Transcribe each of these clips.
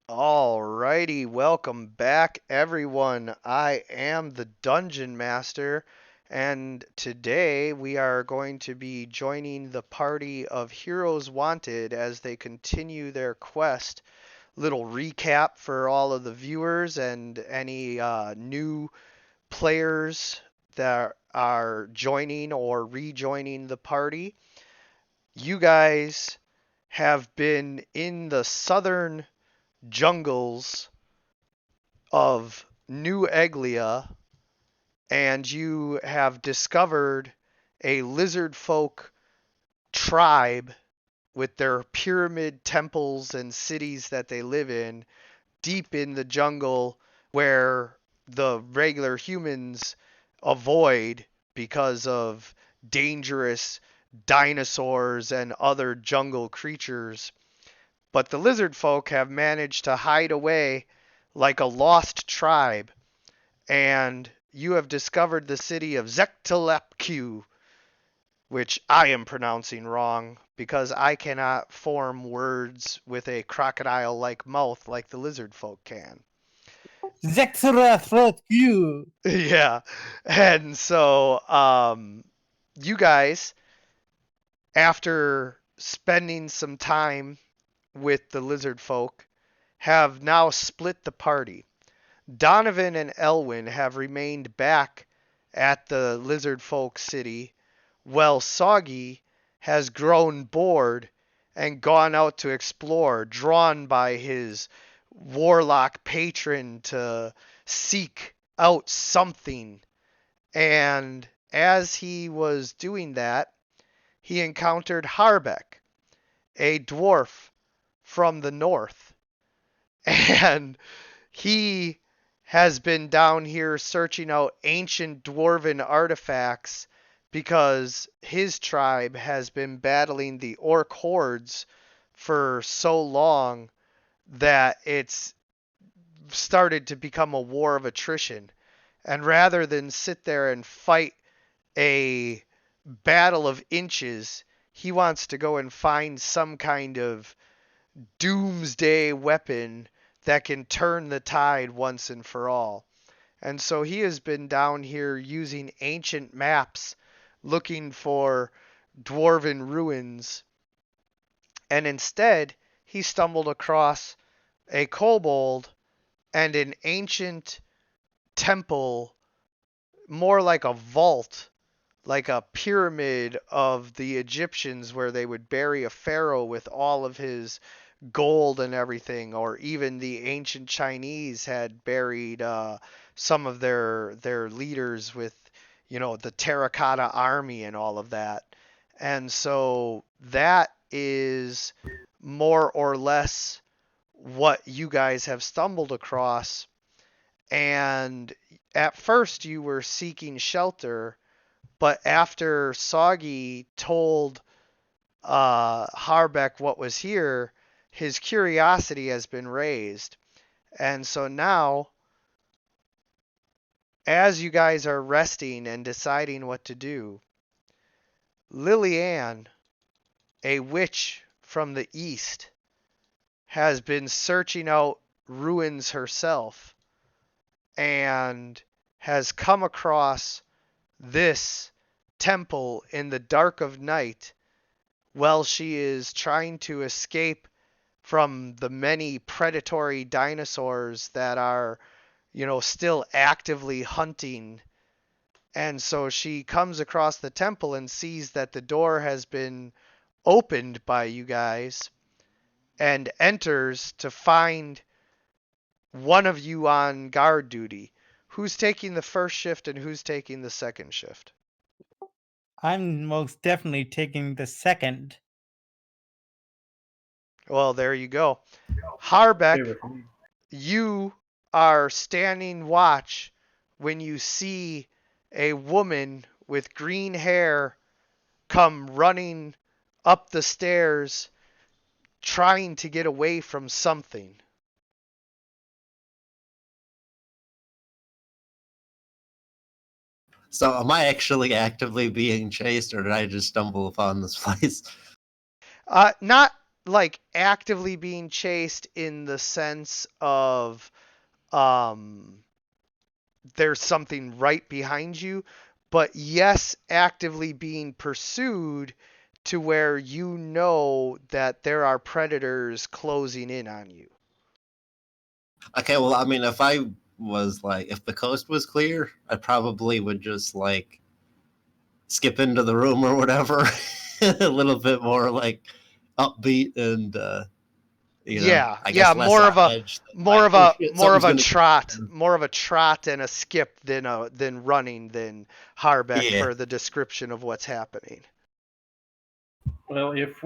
Alrighty, welcome back everyone. I am the Dungeon Master, and today we are going to be joining the party of Heroes Wanted as they continue their quest. Little recap for all of the viewers and any new players that are joining or rejoining the party. You guys have been in the southern jungles of New Eglia, and you have discovered a lizard folk tribe with their pyramid temples and cities that they live in deep in the jungle where the regular humans avoid because of dangerous dinosaurs and other jungle creatures. But the lizard folk have managed to hide away like a lost tribe, and you have discovered the city of Zektelepku, which I am pronouncing wrong because I cannot form words with a crocodile like mouth like the lizard folk can. Zexra you. Yeah. And so, you guys, after spending some time with the lizard folk, have now split the party. Donovan and Elwyn have remained back at the lizard folk city, while Soggy has grown bored and gone out to explore, drawn by his warlock patron to seek out something. And as he was doing that, he encountered Harbeck, a dwarf from the north. And he has been down here searching out ancient dwarven artifacts because his tribe has been battling the orc hordes for so long that it's started to become a war of attrition. And rather than sit there and fight a battle of inches, he wants to go and find some kind of doomsday weapon that can turn the tide once and for all. And so he has been down here using ancient maps looking for dwarven ruins. And instead, he stumbled across a kobold and an ancient temple, more like a vault, like a pyramid of the Egyptians where they would bury a pharaoh with all of his gold and everything, or even the ancient Chinese had buried some of their leaders with, the terracotta army and all of that. And so that is more or less what you guys have stumbled across. And at first you were seeking shelter, but after Soggy told Harbeck what was here, his curiosity has been raised. And so now, as you guys are resting and deciding what to do, Lilianne, a witch from the east, has been searching out ruins herself and has come across this temple in the dark of night while she is trying to escape from the many predatory dinosaurs that are, still actively hunting. And so she comes across the temple and sees that the door has been opened by you guys and enters to find one of you on guard duty. Who's taking the first shift and who's taking the second shift? I'm most definitely taking the second. Well, there you go. Harbeck, Favorite home. you are standing watch when you see a woman with green hair come running up the stairs trying to get away from something. So, am I actually actively being chased, or did I just stumble upon this place? Not like actively being chased in the sense of um there's something right behind you, but yes, actively being pursued to where you know that there are predators closing in on you. Okay, well, I mean, if I was like, if the coast was clear, I probably would just like skip into the room or whatever, a little bit more like upbeat and Yeah, I yeah, guess less on edge than more like, of oh a shit, something's gonna get done. more of a trot and a skip than running than Harbeck Yeah. for the description of what's happening. Well, if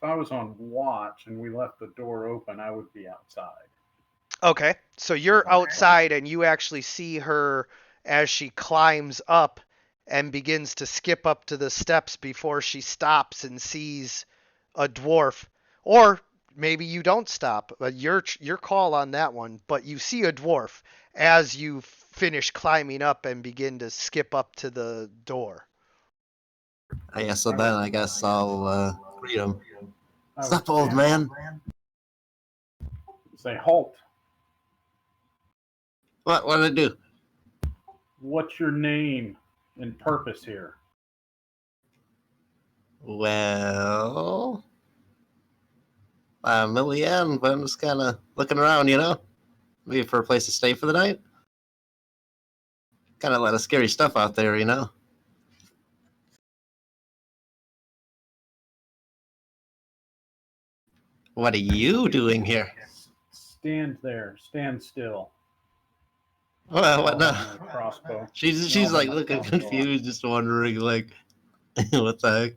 I was on watch and we left the door open, I would be outside. Okay, so you're outside and you actually see her as she climbs up and begins to skip up to the steps before she stops and sees a dwarf. Or maybe you don't stop. Your call on that one. But you see a dwarf as you finish climbing up and begin to skip up to the door. Yeah, so then I guess I'll greet him. I What's would up, old man? say, "Halt! What did I do? What's your name and purpose here?" Well, I'm Millian, but I'm just kind of looking around, maybe for a place to stay for the night. Kind of a lot of scary stuff out there. What are you doing here? Stand there. Stand still. Well, what Draw now? my crossbow. She's like looking confused, just wondering like, what the heck?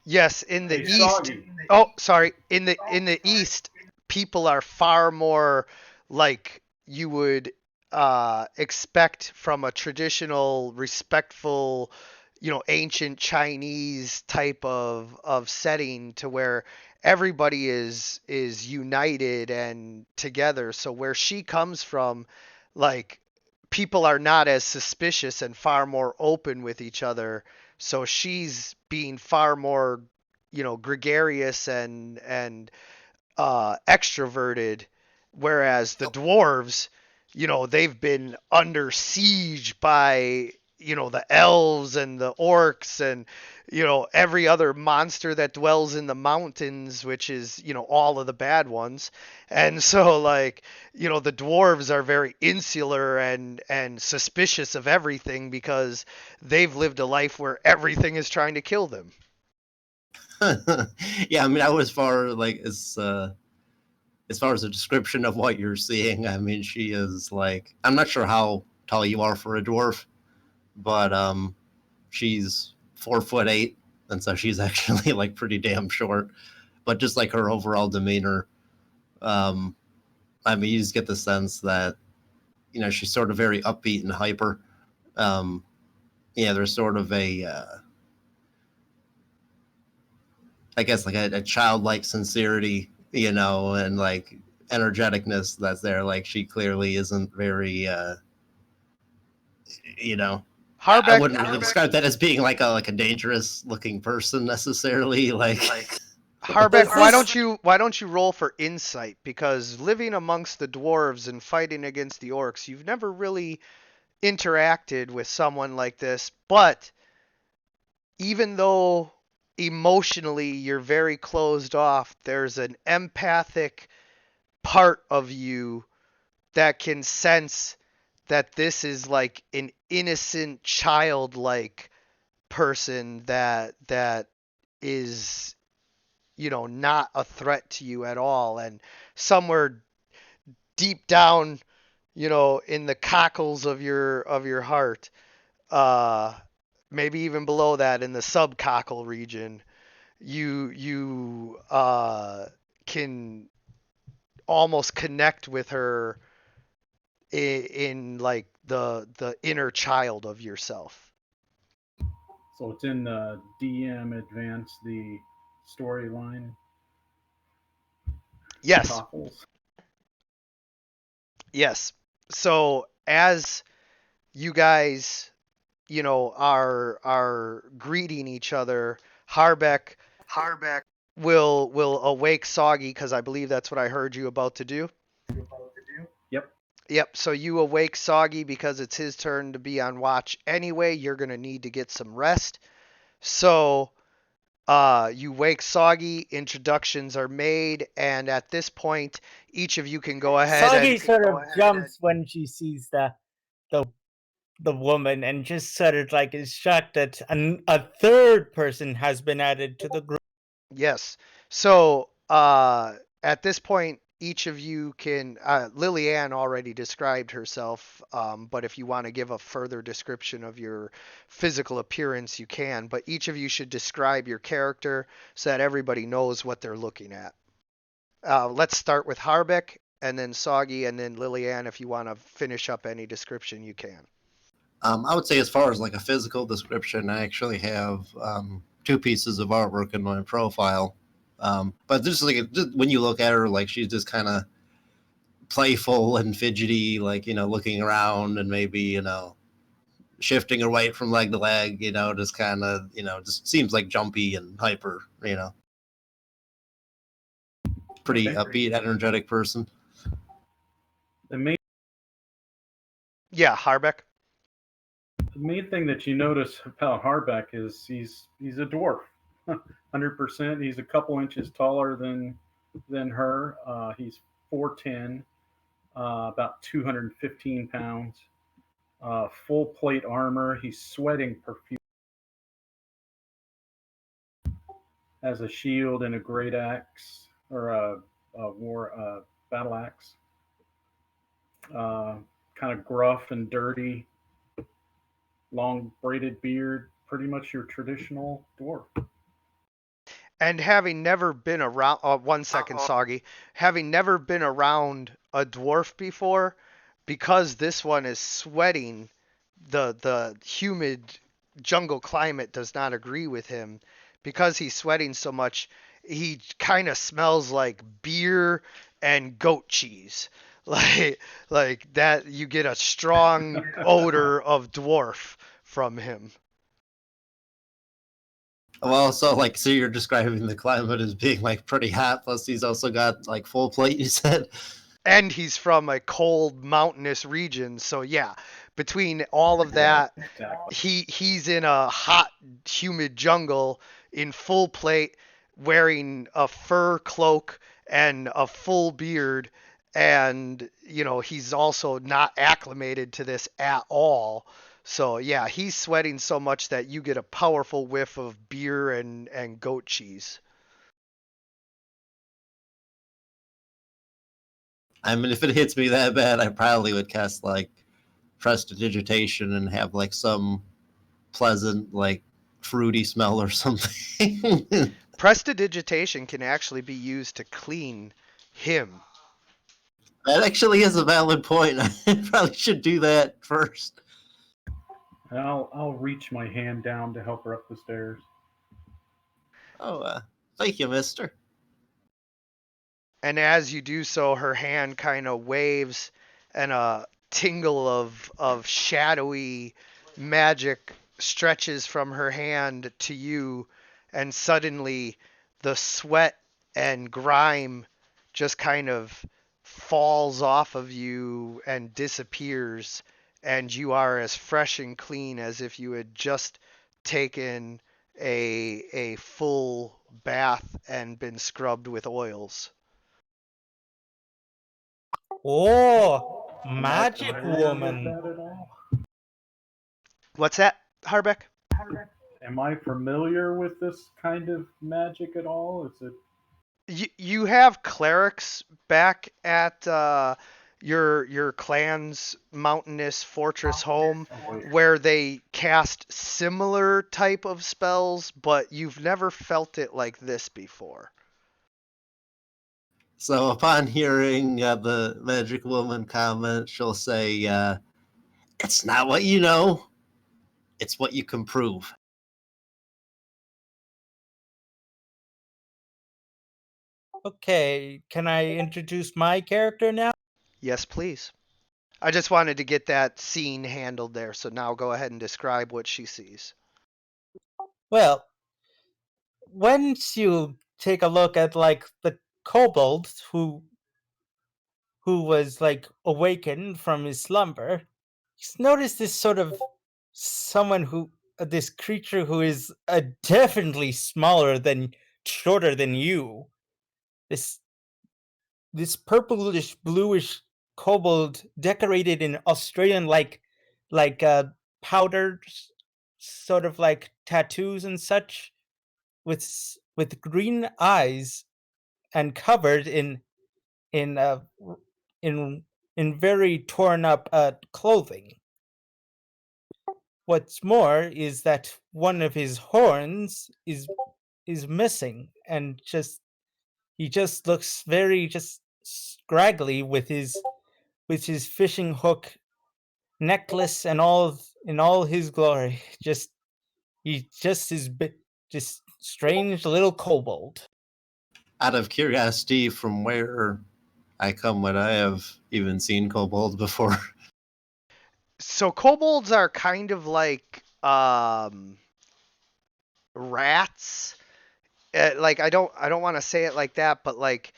Yes, in the Hey, east. Soggy. Oh, sorry. In the east, people are far more like you would expect from a traditional, respectful, ancient Chinese type of setting, to where everybody is united and together. So where she comes from, like, people are not as suspicious and far more open with each other. So she's being far more, gregarious and extroverted, whereas the dwarves, they've been under siege by, the elves and the orcs and, every other monster that dwells in the mountains, which is, all of the bad ones. And so, like, the dwarves are very insular and suspicious of everything because they've lived a life where everything is trying to kill them. Yeah, I mean, I was far like as far as a description of what you're seeing. I mean, she is like, I'm not sure how tall you are for a dwarf, but she's 4'8", and so she's actually like pretty damn short. But just like her overall demeanor, I mean, you just get the sense that she's sort of very upbeat and hyper. Yeah, there's sort of a I guess like a childlike sincerity, and like energeticness that's there. Like she clearly isn't very, I wouldn't really describe that as being like a dangerous looking person necessarily. Like Harbeck, why don't you roll for insight? Because living amongst the dwarves and fighting against the orcs, you've never really interacted with someone like this. But even though emotionally you're very closed off, there's an empathic part of you that can sense that this is like an innocent, childlike person that is, not a threat to you at all. And somewhere deep down, in the cockles of your heart, uh, maybe even below that in the subcockle region, you can almost connect with her in like the inner child of yourself. So it's in the DM advance the storyline. Yes. Cockles. Yes. So as you guys, are greeting each other, Harbeck will awake Soggy, because I believe that's what I heard you about to do. Yep. Yep, so you awake Soggy because it's his turn to be on watch anyway. You're going to need to get some rest. So you wake Soggy, introductions are made, and at this point, each of you can go ahead Soggy and sort of jumps when she sees the woman and just sort of like is shocked that a third person has been added to the group. yes. So at this point, each of you can. Lilianne already described herself, but if you want to give a further description of your physical appearance, you can. But each of you should describe your character so that everybody knows what they're looking at. Let's start with Harbeck, and then Soggy, and then Lilianne. If you want to finish up any description, you can. I would say, as far as like a physical description, I actually have two pieces of artwork in my profile. But just like just when you look at her, like she's just kind of playful and fidgety, like looking around and maybe shifting her weight from leg to leg. Just kind of just seems like jumpy and hyper. Pretty Okay. upbeat, energetic person. The main Yeah, Harbeck. thing that you notice about Harbeck is he's a dwarf, 100%. He's a couple inches taller than her. He's 4'10", about 215 pounds. Full plate armor. He's sweating profusely. Has a shield and a great axe, or a battle axe. Kind of gruff and dirty. Long braided beard. Pretty much your traditional dwarf. And having never been around, 1 second, Soggy, having never been around a dwarf before, because this one is sweating, the humid jungle climate does not agree with him. Because he's sweating so much, he kind of smells like beer and goat cheese. Like that, you get a strong odor of dwarf from him. Well, so you're describing the climate as being like pretty hot. Plus, he's also got like full plate. You said. And he's from a cold mountainous region, so yeah, between all of that, Exactly. he's in a hot humid jungle in full plate, wearing a fur cloak and a full beard, and he's also not acclimated to this at all. So yeah, he's sweating so much that you get a powerful whiff of beer and goat cheese. I mean, if it hits me that bad, I probably would cast like prestidigitation and have like some pleasant, like fruity smell or something. Prestidigitation can actually be used to clean him. That actually is a valid point. I probably should do that first. And I'll reach my hand down to help her up the stairs. Oh, thank you, mister. And as you do so, her hand kind of waves, and a tingle of shadowy magic stretches from her hand to you, and suddenly the sweat and grime just kind of falls off of you and disappears, and you are as fresh and clean as if you had just taken a full bath and been scrubbed with oils. Oh, Am magic I familiar with woman. that at all? What's that, Harbeck? Am I familiar with this kind of magic at all? Is it? You have clerics back at your clan's mountainous fortress home, Oh, wait. where they cast similar type of spells, but you've never felt it like this before. So upon hearing the magic woman comment, she'll say, "It's not what you know; it's what you can prove." Okay, can I introduce my character now? Yes, please. I just wanted to get that scene handled there, so now go ahead and describe what she sees. Well, once you take a look at like the kobold who was like awakened from his slumber, you notice this sort of someone who this creature who is definitely shorter than you. This purplish bluish kobold decorated in Australian like powdered sort of like tattoos and such with green eyes and covered in uh in in very torn up clothing. What's more is that one of his horns is missing, and he just looks very just scraggly with his fishing hook necklace and all in all his glory. He just is just strange little kobold. Out of curiosity, from where I come, would I have even seen kobolds before? So kobolds are kind of like rats. Like I don't want to say it like that, but like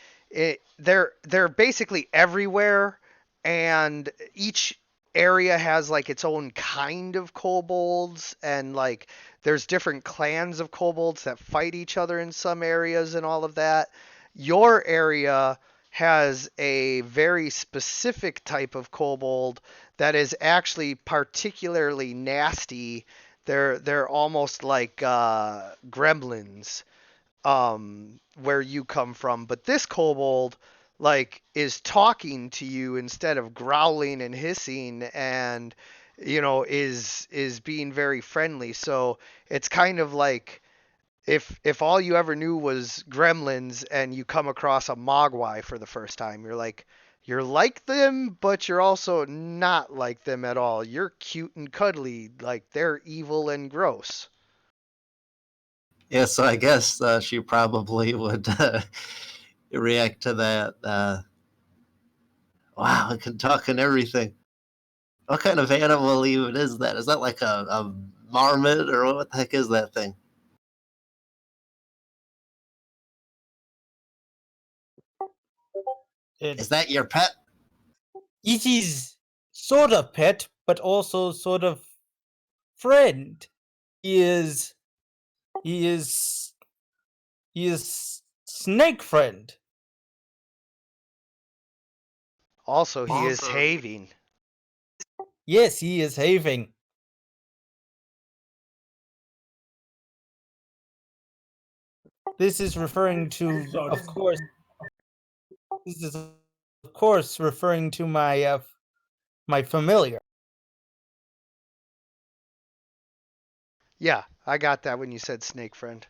they're basically everywhere, and each area has like its own kind of kobolds, and like there's different clans of kobolds that fight each other in some areas and all of that. Your area has a very specific type of kobold that is actually particularly nasty. They're almost like gremlins, where you come from. But this kobold like is talking to you instead of growling and hissing, and is being very friendly. So it's kind of like if all you ever knew was gremlins and you come across a mogwai for the first time, you're like them, but you're also not like them at all. You're cute and cuddly, like they're evil and gross. Yeah, so I guess she probably would react to that. Wow, it can talk and everything. What kind of animal even is that? Is that like a marmot, or what the heck is that thing? Is that your pet? It is sort of pet, but also sort of friend. He is he is he is snake friend. Also, he is having. Yes, he is having. This is referring to, of course. This is of course referring to my familiar. Yeah, I got that when you said snake friend.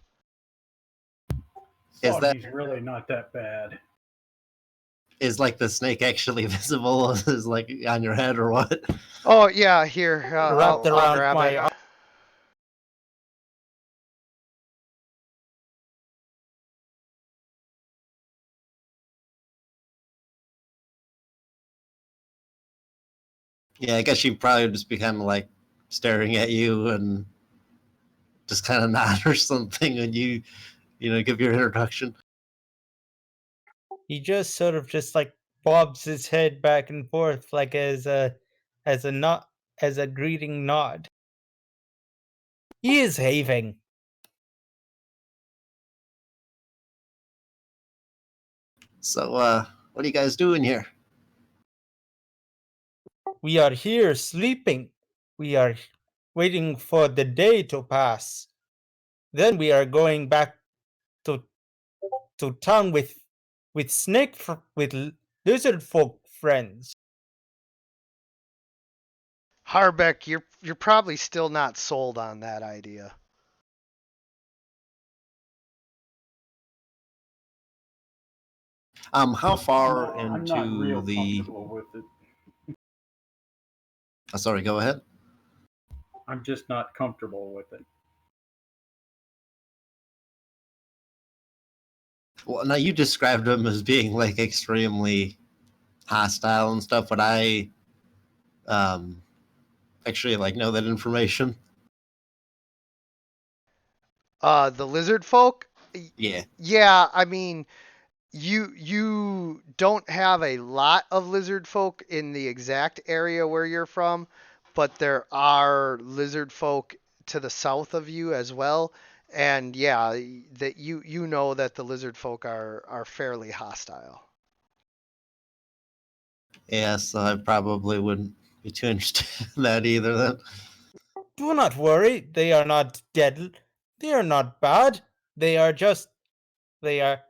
Is that He's really not that bad. is like the snake actually visible? Is like on your head or what? Oh yeah, here Wrapped I'll around grab my it. Yeah, I guess she'd probably just be kind of like staring at you and just kind of nod or something when you give your introduction. He just sort of just like bobs his head back and forth like as a nod, as a greeting nod. He is having. So, what are you guys doing here? We are here sleeping. We are waiting for the day to pass. Then we are going back to town with lizard folk friends. Harbeck, you're probably still not sold on that idea. How far I'm not into real the? comfortable with it. Sorry, go ahead. I'm just not comfortable with it. Well, now you described him as being like extremely hostile and stuff. Would I actually like know that information? The lizard folk, Yeah. Yeah, I mean, you don't have a lot of lizard folk in the exact area where you're from, but there are lizard folk to the south of you as well. And yeah, that you know that the lizard folk are fairly hostile. Yeah, so I probably wouldn't be too interested in that either then. Do not worry, they are not dead. They are not bad. They are just they are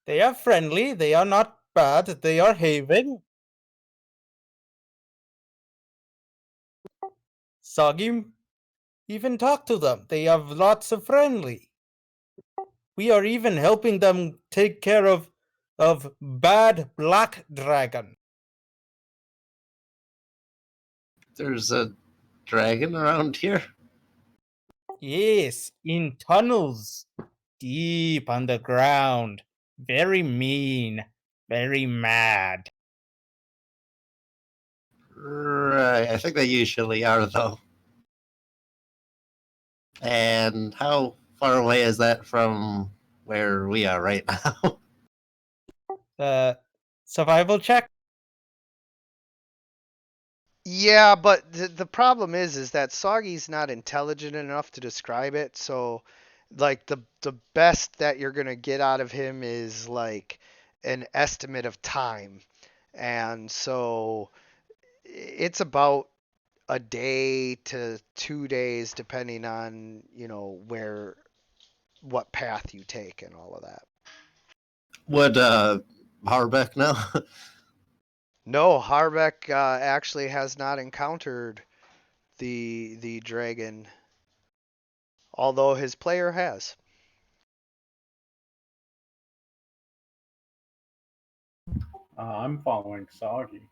they are friendly. They are not bad. They are haven. Soggy even talk to them. They have lots of friendly. We are even helping them take care of bad black dragon. There's a dragon around here. Yes, in tunnels, deep underground. Very mean, very mad. Right, I think they usually are though. And how far away is that from where we are right now? Survival check. Yeah, but the problem is that Soggy's not intelligent enough to describe it, so like the best that you're gonna get out of him is like an estimate of time. And so it's about a day to 2 days depending on, what path you take and all of that. Would Harbeck know? No, Harbeck actually has not encountered the dragon, although his player has. I'm following Soggy,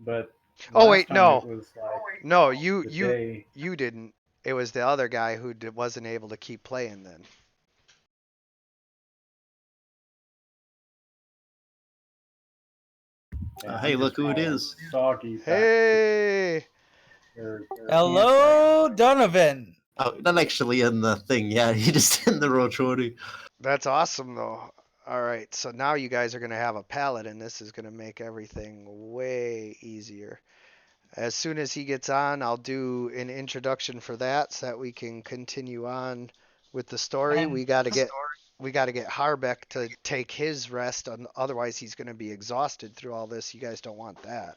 but Oh last wait, time it no, was like no, you the you day. you didn't. It was the other guy who wasn't able to keep playing then. Yeah, Hey, I'm look just who it following is. Soggy back to Hey, their Hello, campground. Donovan. Oh, not actually in the thing yet. He just in the roll 20. that's awesome though. All right, so now you guys are gonna have a paladin. This is gonna make everything way easier. As soon as he gets on, I'll do an introduction for that so that we can continue on with the story. And We got to get Harbeck to take his rest, otherwise he's going to be exhausted through all this. You guys don't want that.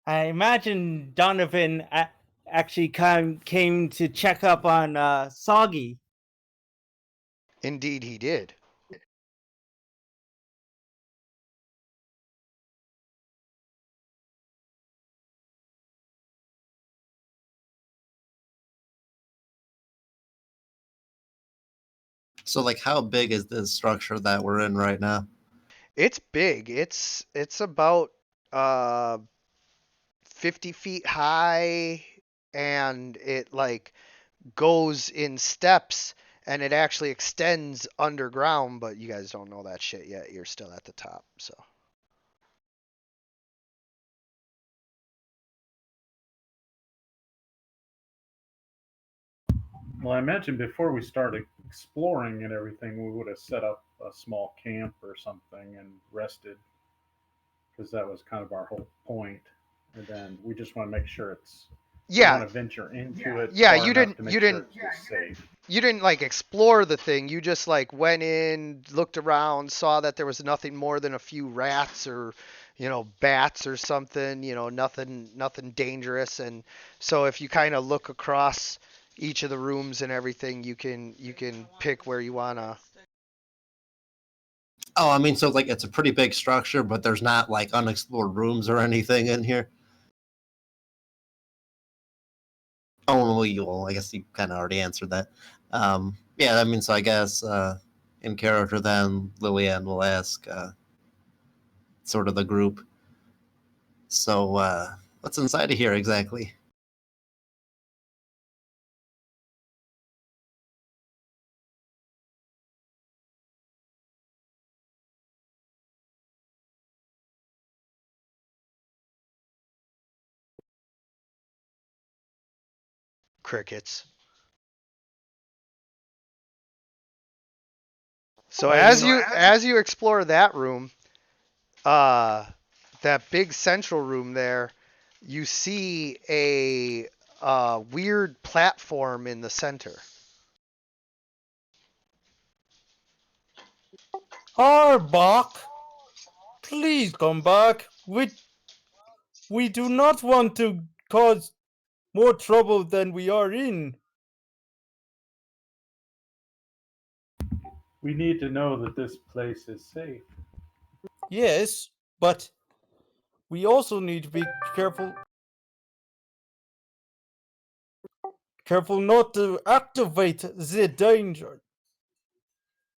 I imagine Donovan actually came to check up on Soggy. Indeed, he did. So, like, how big is this structure that we're in right now? It's big. It's about uh 50 feet high, and it like goes in steps, and it actually extends underground, but you guys don't know that shit yet. You're still at the top, so. Well, I imagine before we started exploring and everything, we would have set up a small camp or something and rested because that was kind of our whole point. And then we just want to make sure we Yeah, want to venture into it yeah, far you enough didn't to you make sure didn't it's just safe. you didn't like explore the thing. You just like went in, looked around, saw that there was nothing more than a few rats or, bats or something, nothing dangerous. And so if you kind of look across each of the rooms and everything, you can pick where you want to. Oh, I mean, so like it's a pretty big structure, but there's not like unexplored rooms or anything in here. Oh, well, I guess you kind of already answered that. Yeah, I mean, so I guess in character, then Lillian will ask sort of the group. So, what's inside of here exactly? Crickets. So Well, as you explore that room, that big central room there, you see a weird platform in the center. Harbach, please come back. We do not want to cause more trouble than we are in. We need to know that this place is safe. Yes, but we also need to be careful not to activate the danger.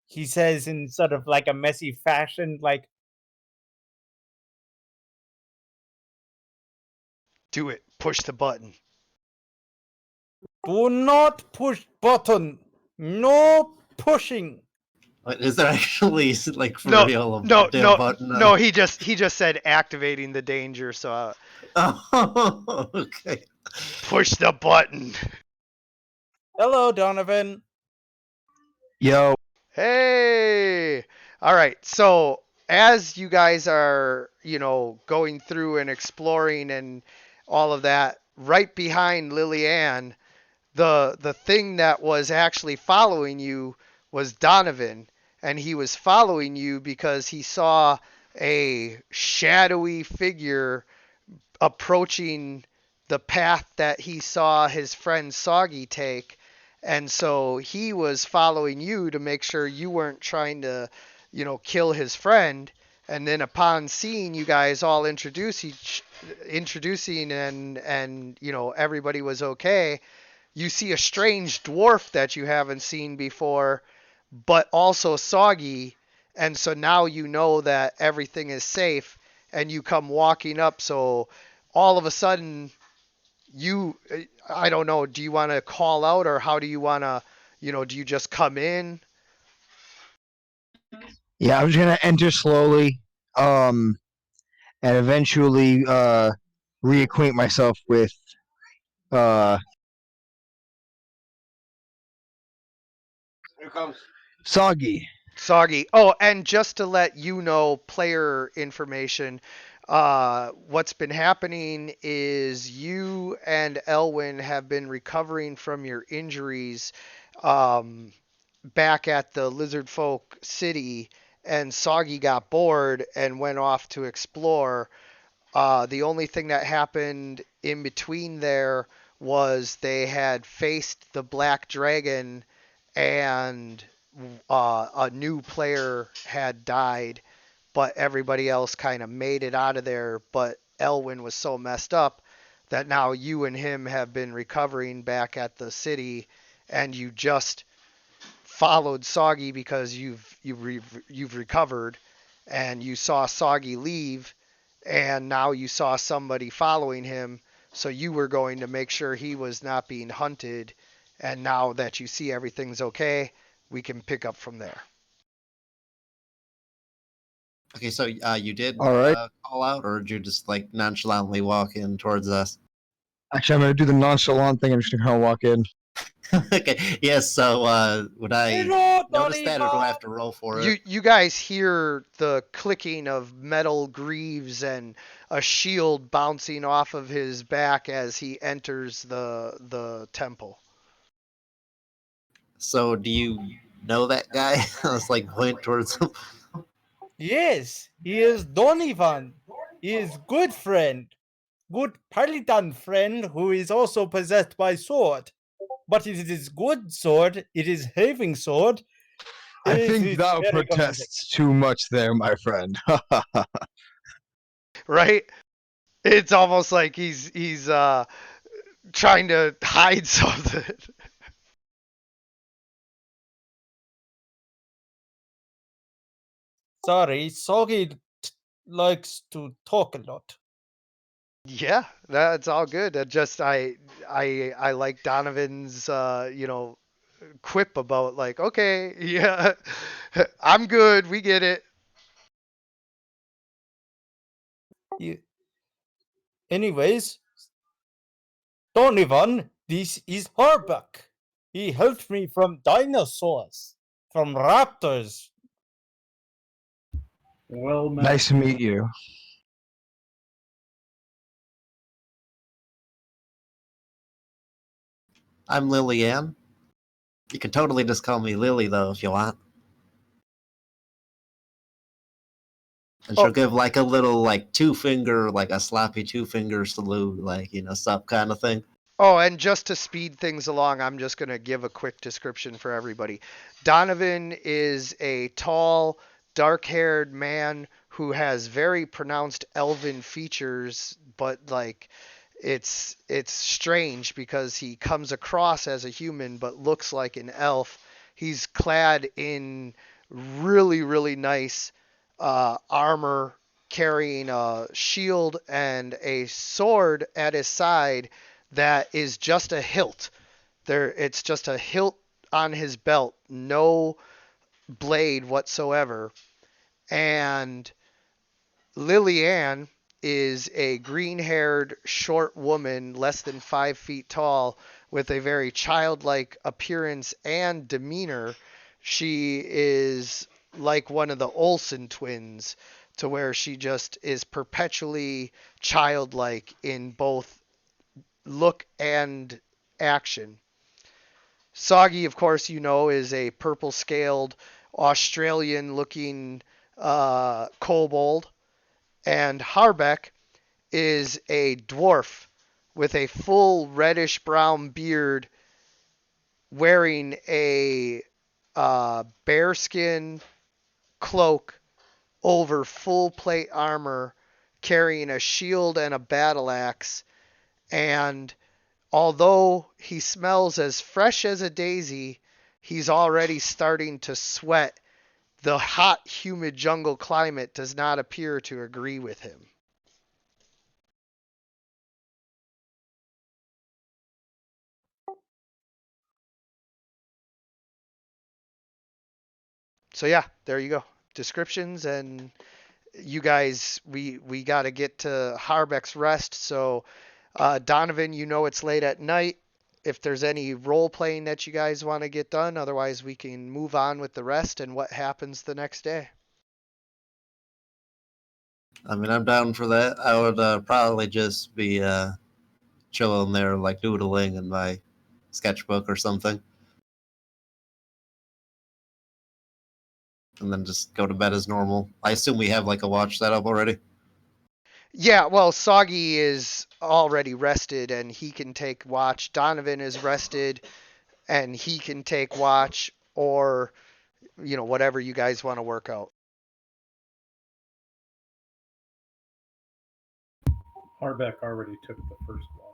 He says in sort of like a messy fashion, like, Do it. Push the button. do not push button. No pushing. Is there actually like for No, real a no, damn no, button? no. He just said activating the danger. So Oh, okay. push the button. Hello, Donovan. Yo, Hey. All right. So as you guys are, going through and exploring and all of that, right behind Lillian, the thing that was actually following you was Donovan, and he was following you because he saw a shadowy figure approaching the path that he saw his friend Soggy take. And so he was following you to make sure you weren't trying to, kill his friend. And then upon seeing you guys all introducing and everybody was okay, you see a strange dwarf that you haven't seen before, but also Soggy, and so now you know that everything is safe, and you come walking up. So all of a sudden, I don't know, do you want to call out, or how do you want to, do you just come in? yeah, I'm just gonna enter slowly, and eventually reacquaint myself with uh Here comes Soggy. Soggy. Oh, and just to let you know, player information, what's been happening is you and Elwyn have been recovering from your injuries back at the Lizard Folk City, and Soggy got bored and went off to explore. The only thing that happened in between there was they had faced the Black Dragon, and a new player had died, but everybody else kind of made it out of there. But Elwyn was so messed up that now you and him have been recovering back at the city, and you just followed Soggy because you've recovered, and you saw Soggy leave, and now you saw somebody following him, so you were going to make sure he was not being hunted, and now that you see everything's okay, we can pick up from there. Okay, so you did All right. call out, or did you just like nonchalantly walk in towards us? Actually, I'm gonna do the nonchalant thing. I'm just gonna kind of walk in. Okay, yes. So would I Hello, notice that, or do I Donovan. have to roll for You it? you guys hear the clicking of metal greaves and a shield bouncing off of his back as he enters the temple. So do you know that guy? I was like point towards him. Yes, he is Donovan. He is good friend. Good Paladin friend who is also possessed by sword. But it is good sword. It is having sword. I It think is thou very commanding. protests too much there, my friend. Right? It's almost like he's trying to hide something. Sorry, Soggy likes to talk a lot. Yeah, that's all good. I like Donovan's quip about like, okay, yeah, I'm good, we get it. Anyways, Donovan, this is Harbuck. He helped me from dinosaurs, from raptors, Well met. Nice to meet you. I'm Lillian. You can totally just call me Lily, though, if you want. And she'll give like a little like 2-finger, like a sloppy 2-finger salute, like, sup kind of thing. Oh, and just to speed things along, I'm just going to give a quick description for everybody. Donovan is a tall, dark-haired man who has very pronounced elven features, but like it's strange because he comes across as a human but looks like an elf. He's clad in really, really nice armor, carrying a shield and a sword at his side that is just a hilt. It's just a hilt on his belt, no blade whatsoever. And Lillian is a green-haired, short woman, less than 5 feet tall, with a very childlike appearance and demeanor. She is like one of the Olsen twins, to where she just is perpetually childlike in both look and action. Soggy, of course, is a purple scaled Australian looking kobold. And Harbeck is a dwarf with a full reddish brown beard, wearing a bearskin cloak over full plate armor, carrying a shield and a battle axe. And although he smells as fresh as a daisy, he's already starting to sweat. The hot, humid jungle climate does not appear to agree with him. So yeah, there you go. Descriptions, and you guys, we got to get to Harbeck's rest. So Donovan, it's late at night. If there's any role playing that you guys want to get done, otherwise we can move on with the rest and what happens the next day. I mean, I'm down for that. I would probably just be chilling there, like doodling in my sketchbook or something. And then just go to bed as normal. I assume we have like a watch set up already. Yeah, well, Soggy is already rested and he can take watch. Donovan is rested and he can take watch, or whatever you guys want to work out. Harbeck already took the first watch.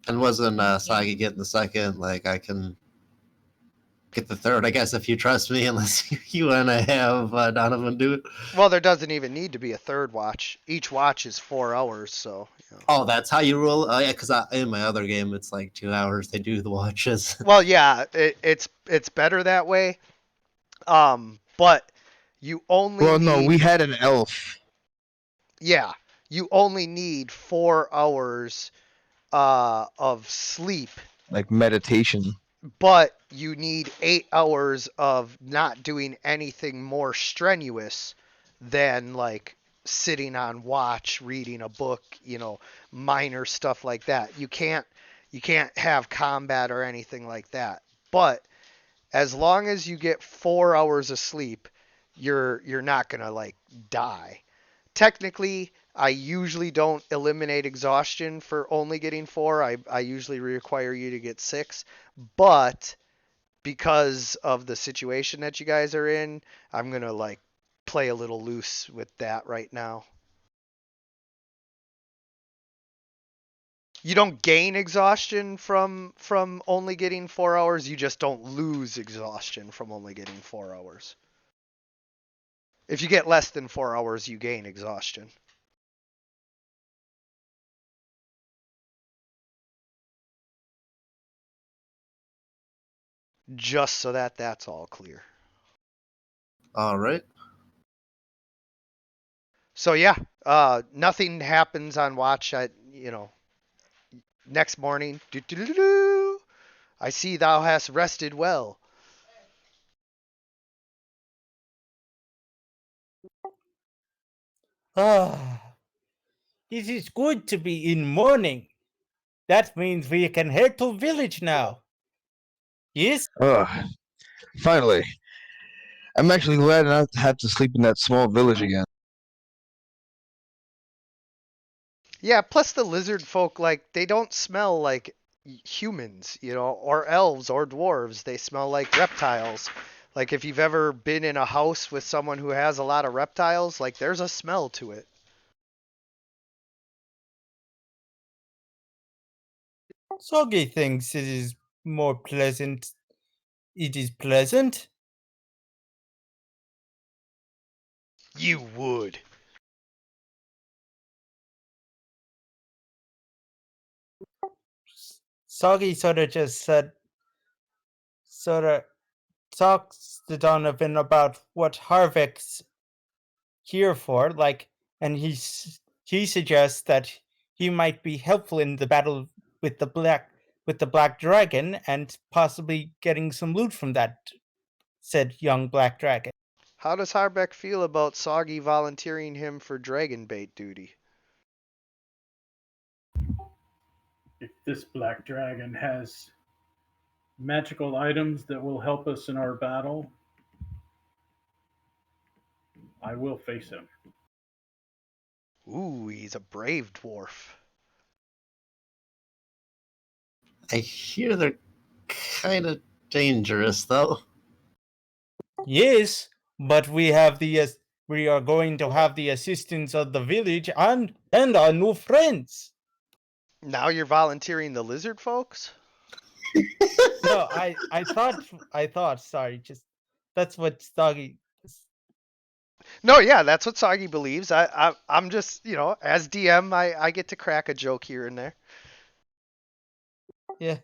And wasn't Sagi getting the second? Like, I can get the third, I guess, if you trust me, unless you want to have Donovan do it. Well, there doesn't even need to be a third watch. Each watch is 4 hours, so. Oh, that's how you rule? Oh, yeah, because in my other game, it's like 2 hours. They do the watches. Well, yeah, it's better that way. But you only Well, need, no, we had an elf. yeah, you only need 4 hours of sleep, Like meditation. but you need 8 hours of not doing anything more strenuous than like sitting on watch, reading a book, minor stuff like that. You can't have combat or anything like that. But as long as you get 4 hours of sleep, you're not gonna like die. Technically, I usually don't eliminate exhaustion for only getting 4. I usually require you to get 6, but because of the situation that you guys are in, I'm gonna like play a little loose with that right now. You don't gain exhaustion from only getting 4 hours. You just don't lose exhaustion from only getting 4 hours. If you get less than 4 hours, you gain exhaustion. Just so that's all clear. All right. So yeah, nothing happens on watch. Next morning, doo-doo-doo-doo, I see thou hast rested well. Ah, it is good to be in mourning. That means we can head to village now. Yes? Finally. I'm actually glad not to have to sleep in that small village again. Yeah, plus the lizard folk, like, they don't smell like humans, or elves or dwarves. They smell like reptiles. Like, if you've ever been in a house with someone who has a lot of reptiles, like, there's a smell to it. Soggy thinks it is more pleasant. It is pleasant. You would. Soggy sort of just sort of talks to Donovan about what Harvick's here for, like, and he suggests that he might be helpful in the battle with the black dragon and possibly getting some loot from that said young black dragon. How does Harbeck feel about Soggy volunteering him for dragon bait duty? If this black dragon has magical items that will help us in our battle, I will face him. Ooh, he's a brave dwarf. I hear they're kind of dangerous, though. Yes, but we are going to have the assistance of the village and our new friends. Now you're volunteering the lizard folks? No, I thought sorry, just that's what Stoggy. No, yeah, that's what Soggy believes. I'm just, as DM, I get to crack a joke here and there. Yeah,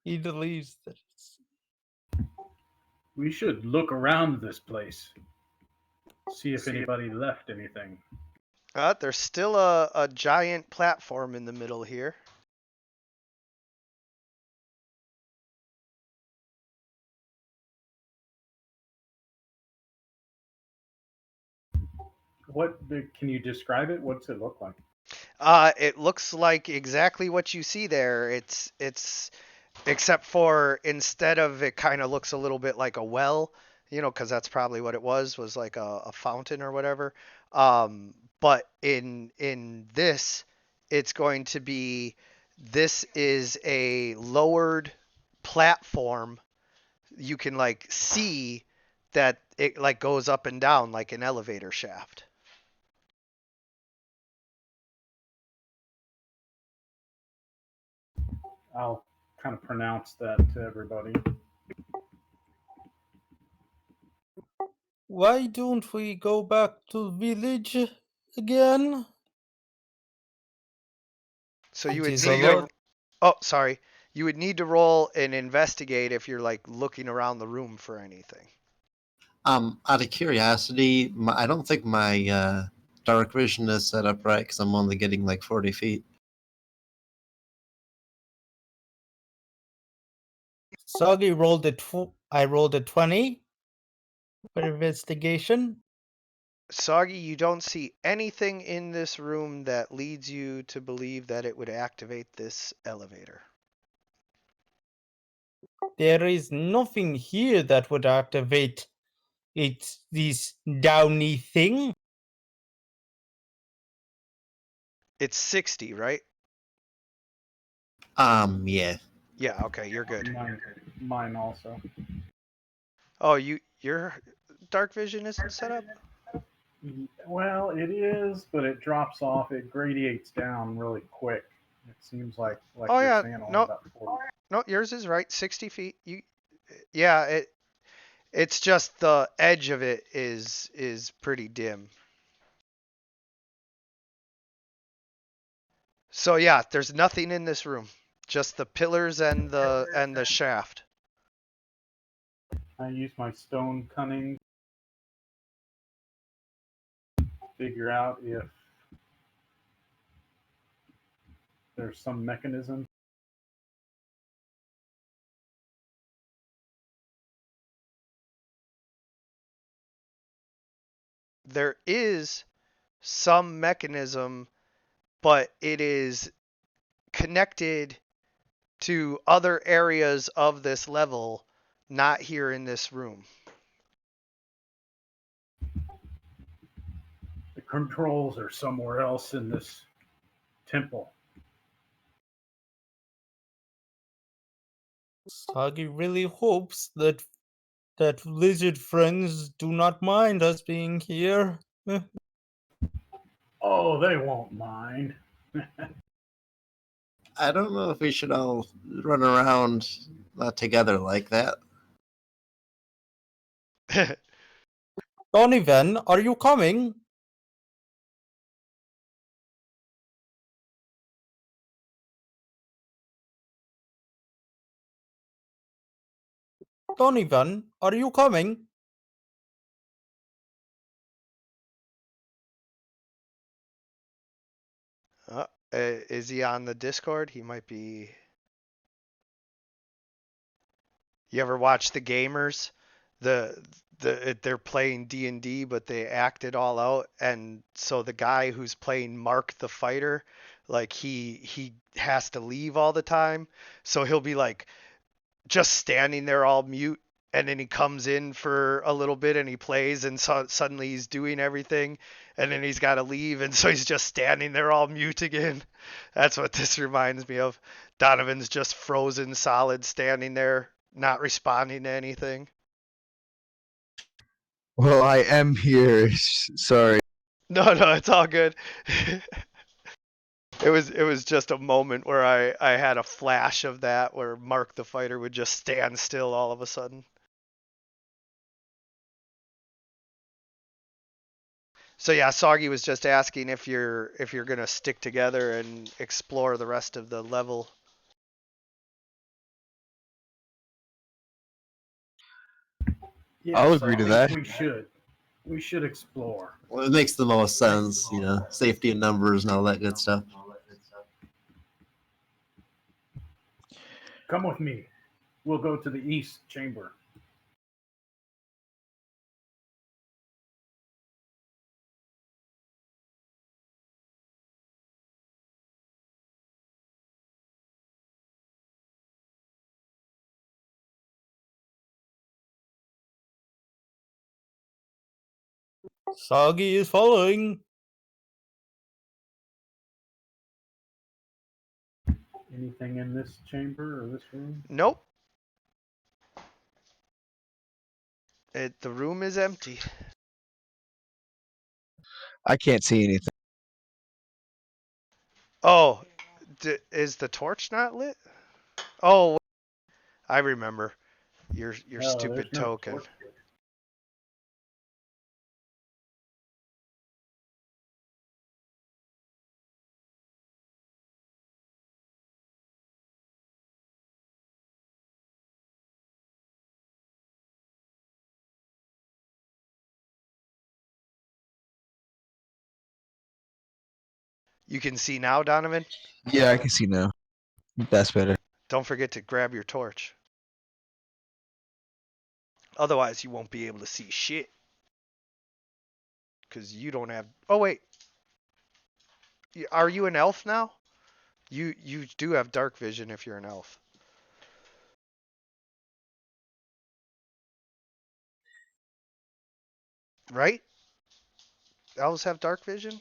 he believes that it's We should look around this place, see if anybody left anything. There's still a giant platform in the middle here. Can you describe it? What's it look like? It looks like exactly what you see there. It's except for instead of it kind of looks a little bit like a well, because that's probably what it was like a fountain or whatever. But in this, it's going to be this is a lowered platform. You can like see that it like goes up and down like an elevator shaft. I'll kind of pronounce that to everybody. why don't we go back to village again? So you It would is a need to. lot. Oh, sorry. You would need to roll and investigate if you're like looking around the room for anything. Out of curiosity, I don't think my dark vision is set up right because I'm only getting like 40 feet. Soggy rolled I rolled a 20 for investigation. Soggy, you don't see anything in this room that leads you to believe that it would activate this elevator. There is nothing here that would activate this downy thing. It's 60, right? Yeah. Yeah, okay, you're good. Mine also. Oh, your dark vision isn't set up? Well, it is, but it drops off. It gradiates down really quick. It seems like Oh you're yeah, saying only no, about 40. no, yours is right. 60 feet. Yeah, it's just the edge of it is pretty dim. So yeah, there's nothing in this room. Just the pillars and the shaft. I use my stone cunning to figure out if there's some mechanism there is some mechanism, but it is connected to other areas of this level, not here in this room. The controls are somewhere else in this temple. Sagi really hopes that lizard friends do not mind us being here. Oh, they won't mind. I don't know if we should all run around together like that. Donovan, are you coming? Donovan, are you coming? Is he on the Discord? He might be. You ever watch the gamers? They're playing D&D, but they act it all out, and so the guy who's playing Mark the Fighter, like he has to leave all the time, so he'll be like just standing there all mute, and then he comes in for a little bit and he plays, and so suddenly he's doing everything, and then he's got to leave, and so he's just standing there all mute again. That's what this reminds me of. Donovan's just frozen solid, standing there, not responding to anything. Well, I am here. Sorry. No, it's all good. It was just a moment where I had a flash of that where Mark the Fighter would just stand still all of a sudden. So yeah, Soggy was just asking if you're gonna stick together and explore the rest of the level. Yes, I'll agree I to think that. We should. We should explore. Well, it makes the most sense, safety in numbers and all that good stuff. Come with me. We'll go to the east chamber. Sagi is following. Anything in this chamber or this room? Nope. The room is empty. I can't see anything. Oh, is the torch not lit? Oh, I remember. Your No, stupid there's no token. torch. You can see now, Donovan? Yeah, I can see now. That's better. Don't forget to grab your torch. Otherwise, you won't be able to see shit. Because you don't have... Oh, wait. Are you an elf now? You do have dark vision if you're an elf. Right? Elves have dark vision?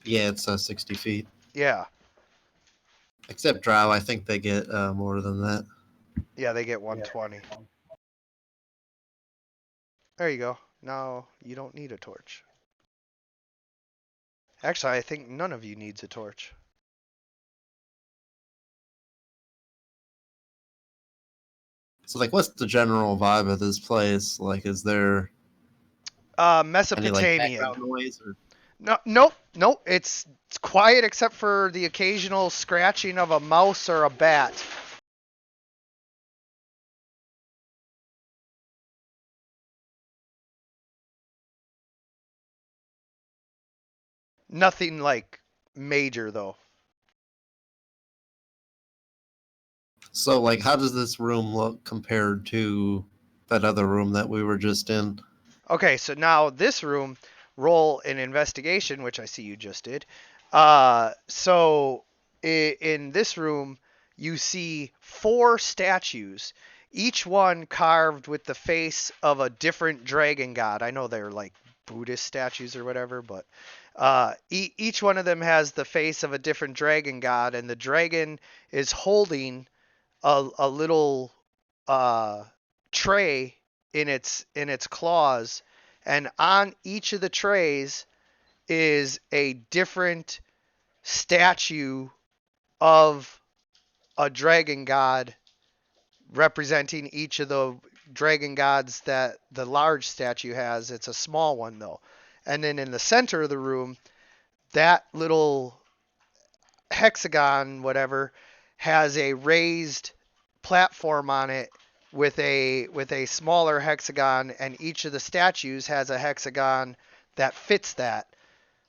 Yeah, it's 60 feet. Yeah. Except Drow, I think they get more than that. Yeah, they get 120. There you go. Now you don't need a torch. Actually, I think none of you needs a torch. So, like, what's the general vibe of this place? Like, is there any, Mesopotamian. background noise? Or... Nope. It's quiet except for the occasional scratching of a mouse or a bat. Nothing like major though. So, like, how does this room look compared to that other room that we were just in? Okay, so now this room, roll an investigation, which I see you just did. So in this room, you see 4 statues, each one carved with the face of a different dragon god. I know they're like Buddhist statues or whatever, but each one of them has the face of a different dragon god, and the dragon is holding a little uh, tray in its claws, and on each of the trays is a different statue of a dragon god representing each of the dragon gods that the large statue has. It's a small one though. And then in the center of the room, that little hexagon, whatever, has a raised platform on it with a smaller hexagon, and each of the statues has a hexagon that fits that.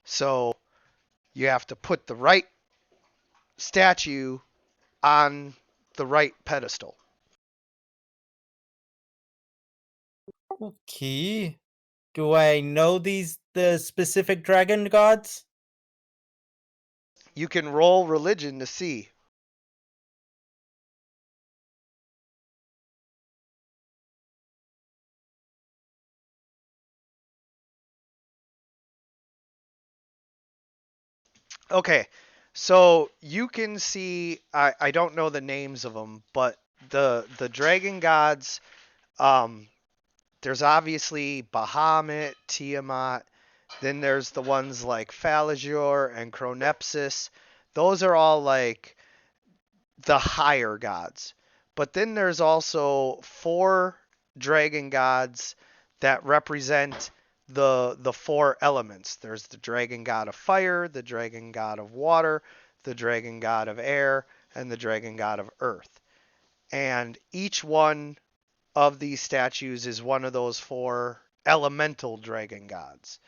So you have to put the right statue on the right pedestal. Okay. Do I know the specific dragon gods? You can roll religion to see. Okay, so you can see. I don't know the names of them, but the dragon gods. Um, there's obviously Bahamut, Tiamat. Then there's the ones like Falazure and Chronepsis. Those are all like the higher gods. But then there's also 4 dragon gods that represent the 4 elements. There's the dragon god of fire, the dragon god of water, the dragon god of air, and the dragon god of earth. And each one of these statues is one of those 4 elemental dragon gods.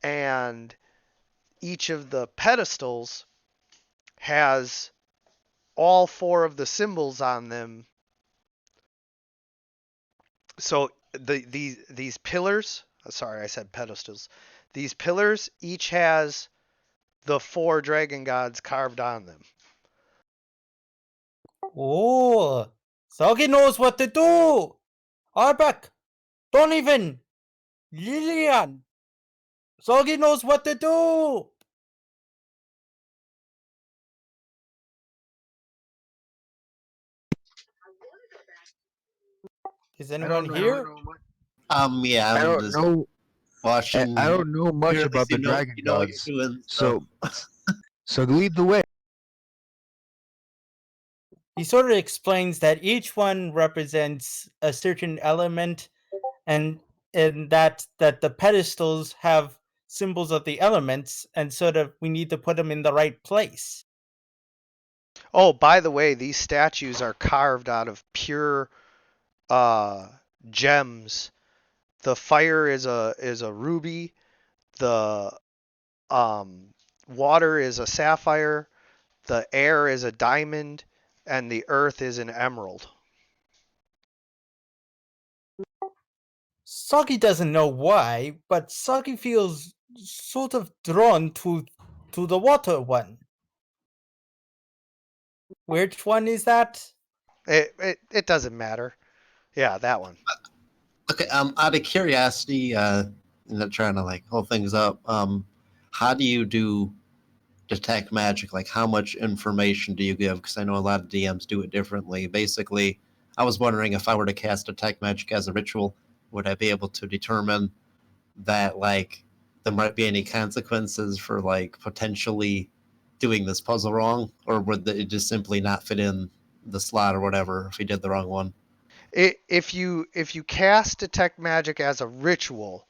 And each of the pedestals has all 4 of the symbols on them. So these pillars, sorry, I said pedestals. These pillars each has the 4 dragon gods carved on them. Oh, Soggy knows what to do. Arbeck, Donovan, Lillian. Soggy knows what to do. Is anyone here? Yeah, I I'm don't just know. watching. I don't know much Clearly about the you know, dragon you know what gods. you're doing. So lead the way. He sort of explains that each one represents a certain element, and that the pedestals have symbols of the elements, and sort of we need to put them in the right place. Oh, by the way, these statues are carved out of pure gems. The fire is a ruby. The water is a sapphire. The air is a diamond, and the earth is an emerald. Soggy doesn't know why, but Soggy feels sort of drawn to the water one. Which one is that? It doesn't matter. Yeah, that one. Okay, out of curiosity, not trying to like hold things up. How do you do detect magic? Like, how much information do you give? Because I know a lot of DMs do it differently. Basically, I was wondering if I were to cast detect magic as a ritual, would I be able to determine that like there might be any consequences for like potentially doing this puzzle wrong, or would it just simply not fit in the slot or whatever if he did the wrong one? If you cast detect magic as a ritual,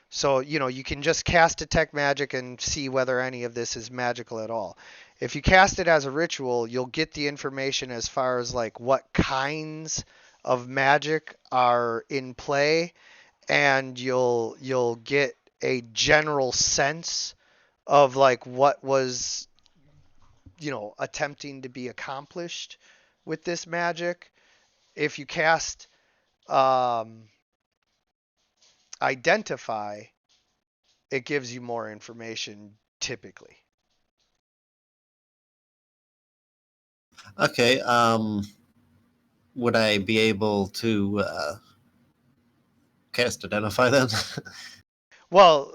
so you can just cast detect magic and see whether any of this is magical at all. If you cast it as a ritual, you'll get the information as far as like what kinds of magic are in play, and you'll get a general sense of like what was attempting to be accomplished with this magic. If you cast um, identify, it gives you more information typically. Okay. Would I be able to cast identify then? Well,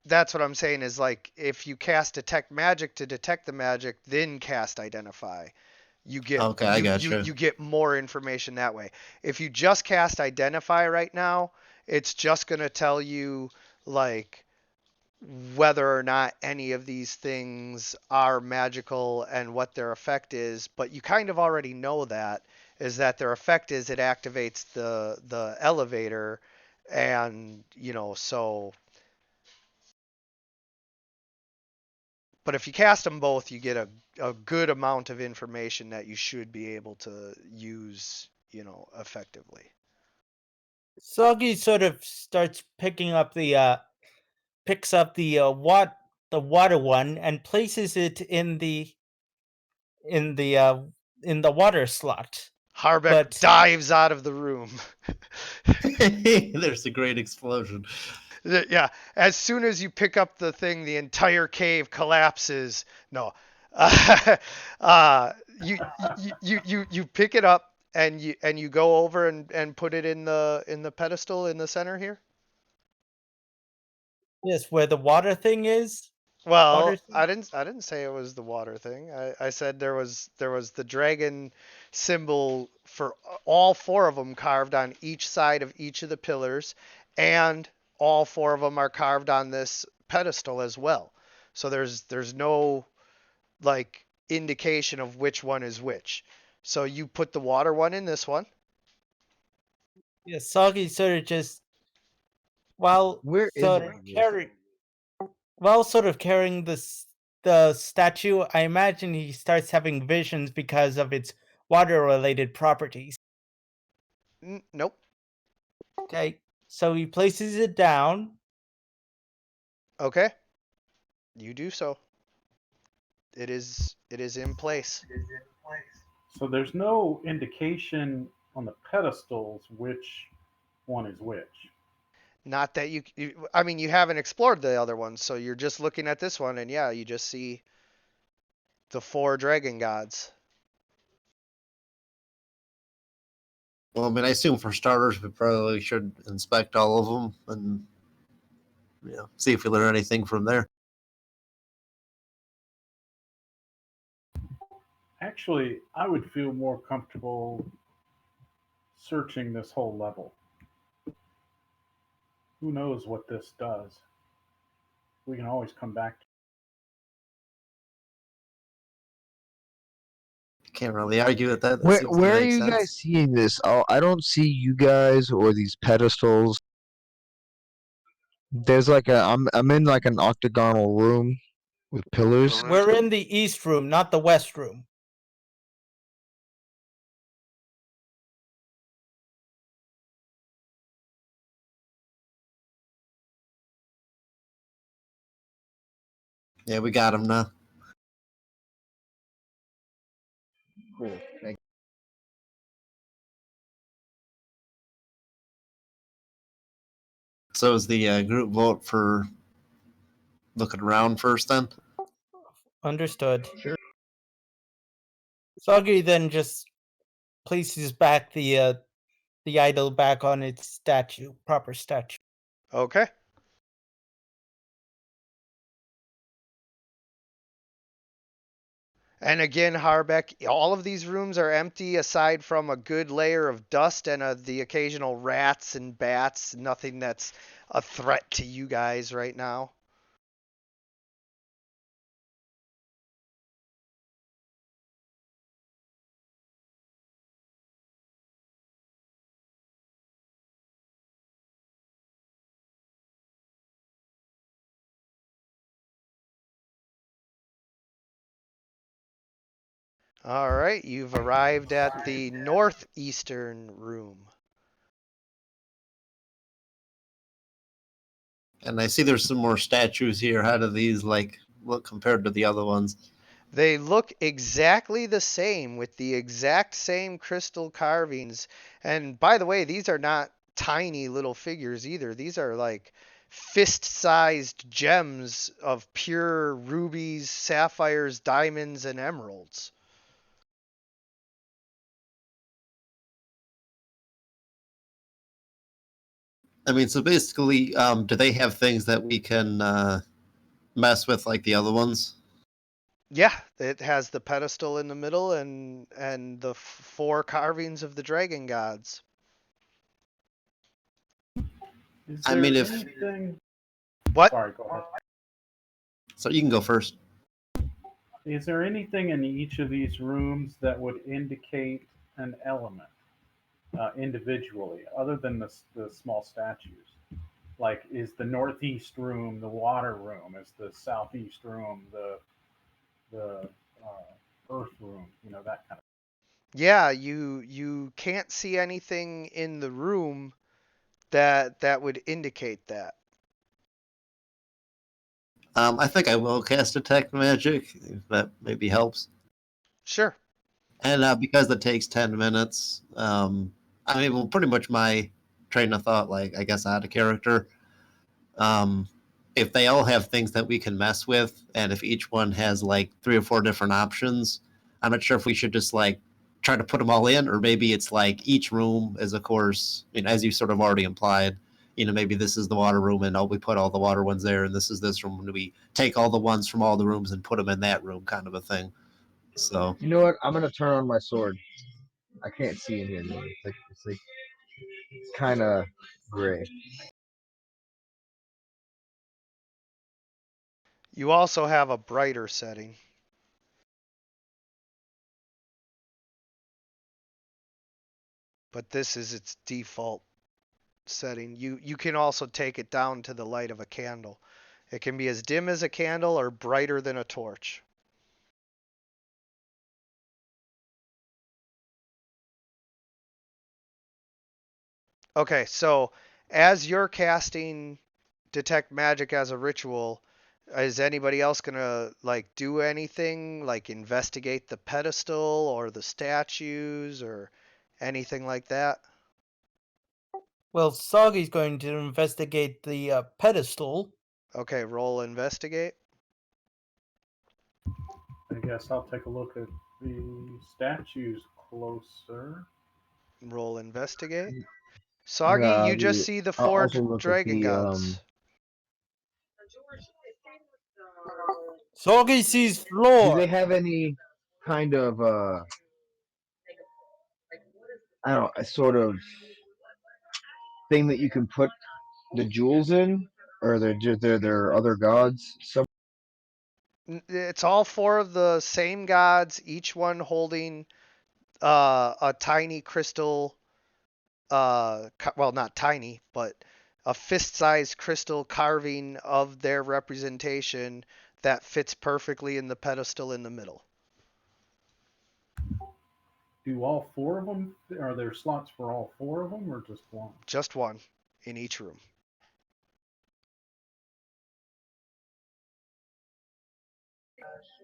that's what I'm saying is like if you cast detect magic to detect the magic, then cast identify, you get Okay, I gotcha. you get more information that way. If you just cast identify right now, it's just going to tell you like whether or not any of these things are magical and what their effect is, but you kind of already know that is that their effect is it activates the elevator, and so but if you cast them both, you get a good amount of information that you should be able to use, effectively. Soggy sort of starts picks up the water one and places it in the uh in the water slot. Harbeck But dives out of the room. There's a great explosion. Yeah, as soon as you pick up the thing, the entire cave collapses. No, you, you pick it up and you go over and put it in the pedestal in the center here. yes, where the water thing is. Water Well, thing? I didn't say it was the water thing. I said there was the dragon symbol for all four of them carved on each side of each of the pillars, and all four of them are carved on this pedestal as well. So there's no like indication of which one is which. So you put the water one in this one. Yes, Soggy sort of just while Where is sort it? of carry while sort of carrying the statue, I imagine he starts having visions because of its water related properties. Nope. Okay. So he places it down. Okay. You do so. It is in place. So there's no indication on the pedestals which one is which. Not that I mean, you haven't explored the other ones, so you're just looking at this one, and yeah, you just see the four dragon gods. Well, I mean, I assume for starters, we probably should inspect all of them and see if we learn anything from there. Actually, I would feel more comfortable searching this whole level. Who knows what this does? We can always come back. Can't really argue with that. That Where seems to where are make you guys sense. seeing this? Oh, I don't see you guys or these pedestals. There's like I'm in like an octagonal room with pillars. We're in the east room, not the west room. Yeah, we got him now. Cool. Thank So is the group vote for looking around first then? Understood. Sure. Soggy then just places back the idol back on its proper statue. Okay. And again, Harbeck, all of these rooms are empty aside from a good layer of dust and the occasional rats and bats. Nothing that's a threat to you guys right now. All right, you've arrived at the northeastern room. And I see there's some more statues here. How do these look compared to the other ones? They look exactly the same with the exact same crystal carvings. And by the way, these are not tiny little figures either. These are like fist-sized gems of pure rubies, sapphires, diamonds, and emeralds. I mean, so basically, do they have things that we can mess with like the other ones? Yeah, it has the pedestal in the middle and the four carvings of the dragon gods. Is I there mean, if anything? What? Sorry, go ahead. so, you can go first. Is there anything in each of these rooms that would indicate an element individually, other than the small statues? Like, is the northeast room the water room? Is the southeast room the earth room? You know, that kind of. Yeah, you can't see anything in the room that would indicate that. I think I will cast Detect Magic, if that maybe helps. Sure. And because it takes 10 minutes, I mean, well, pretty much my train of thought, like, I guess out of character. Um, if they all have things that we can mess with, and if each one has like 3 or 4 different options, I'm not sure if we should just like try to put them all in, or maybe it's like each room is, of course, you know, as you sort of already implied, you know, maybe this is the water room and we put all the water ones there, and this is this room, and we take all the ones from all the rooms and put them in that room, kind of a thing. So, You know what? I'm gonna turn on my sword. I can't see in here anymore. It's kind of gray. You also have a brighter setting. But this is its default setting. You can also take it down to the light of a candle. It can be as dim as a candle or brighter than a torch. Okay, so as you're casting Detect Magic as a ritual, is anybody else gonna like do anything, like investigate the pedestal or the statues or anything like that? Well, Soggy's going to investigate the pedestal. Okay, roll investigate. I guess I'll take a look at the statues closer. Roll investigate. Soggy, you just see the I'll four also look at dragon the gods. Soggy sees Do floor. they have any kind of I don't know, a sort of thing that you can put the jewels in, or they're other gods? Some It's all four of the same gods, each one holding a tiny crystal, well, not tiny, but a fist-sized crystal carving of their representation that fits perfectly in the pedestal in the middle. Do all four of them? Are there slots for all four of them, or just one? Just one in each room.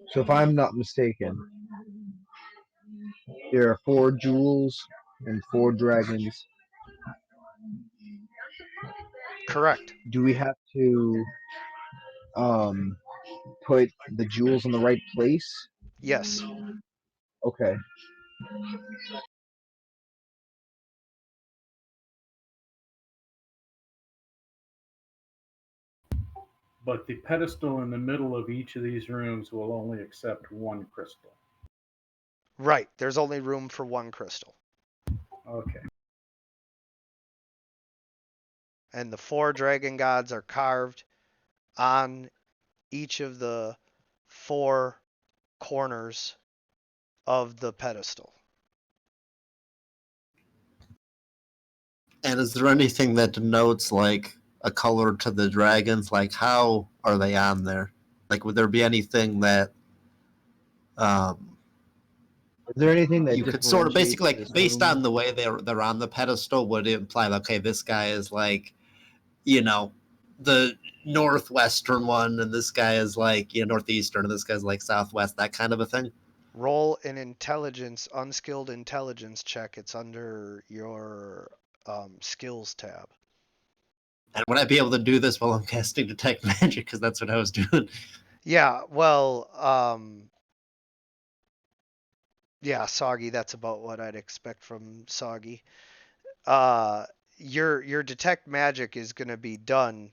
So if I'm not mistaken, there are 4 jewels and 4 dragons. Correct. Do we have to put the jewels in the right place? Yes. Okay. But the pedestal in the middle of each of these rooms will only accept one crystal. Right. There's only room for one crystal. Okay. And the four dragon gods are carved on each of the four corners of the pedestal. and is there anything that denotes like a color to the dragons? Like, how are they on there? Like, would there be anything that Is there anything that you could sort of basically, differentiates like, this based room? on the way they're on the pedestal, would it imply like, okay, this guy is like, you know, the northwestern one, and this guy is like, you know, northeastern, and this guy's like southwest, that kind of a thing? Roll an intelligence, unskilled intelligence check. It's under your skills tab. And would I be able to do this while I'm casting Detect Magic? Because that's what I was doing. Yeah, well, yeah, Soggy, that's about what I'd expect from Soggy. Your Detect Magic is going to be done,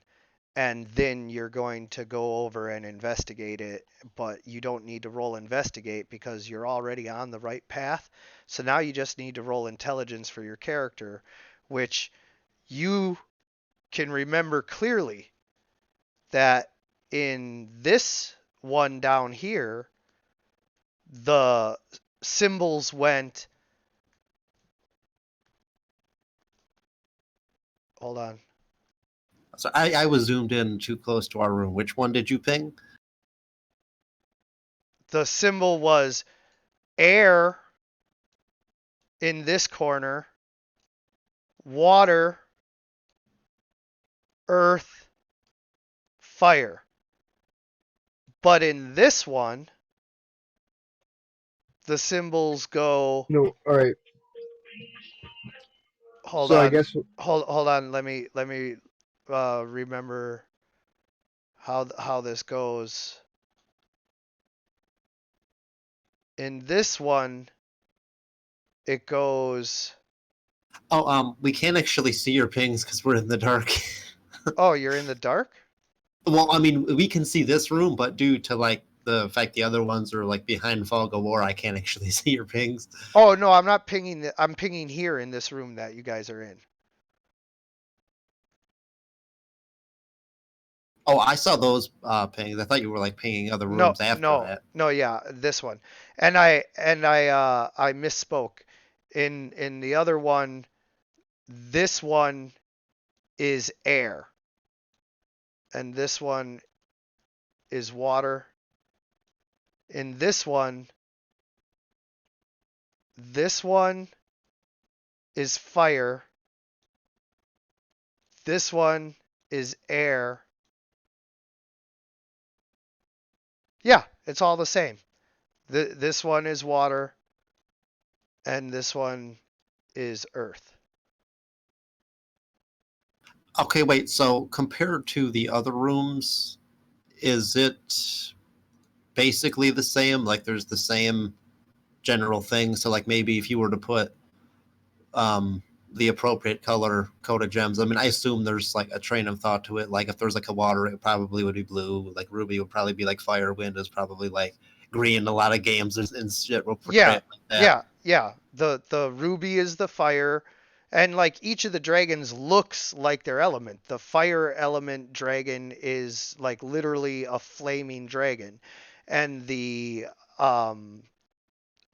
and then you're going to go over and investigate it, but you don't need to roll Investigate because you're already on the right path. So now you just need to roll Intelligence for your character, which you can remember clearly that in this one down here, the symbols went. Hold on. So I was zoomed in too close to our room. Which one did you ping? The symbol was air in this corner, water, earth, fire. But in this one, the symbols go. No, all right. Hold So I on. guess Hold on. Let me remember how this goes. In this one, it goes. Oh, we can't actually see your pings because we're in the dark. Oh, you're in the dark? Well, I mean, we can see this room, but due to like the fact the other ones are like behind fog of war, I can't actually see your pings. Oh no, I'm not pinging. I'm pinging here in this room that you guys are in. Oh, I saw those pings. I thought you were like pinging other rooms after that. No, yeah, this one. And I misspoke. In the other one, this one is air. And this one is water. In this one is fire. This one is air. Yeah, it's all the same. This one is water, and this one is earth. Okay, wait. So compared to the other rooms, is it basically the same? Like, there's the same general thing. So, like, maybe if you were to put the appropriate color coat of gems, I mean, I assume there's like a train of thought to it. Like, if there's like a water, it probably would be blue. Like ruby would probably be like fire. Wind is probably like green. A lot of games and shit will portray Yeah, it like that. yeah. The ruby is the fire, and like each of the dragons looks like their element. The fire element dragon is like literally a flaming dragon, and the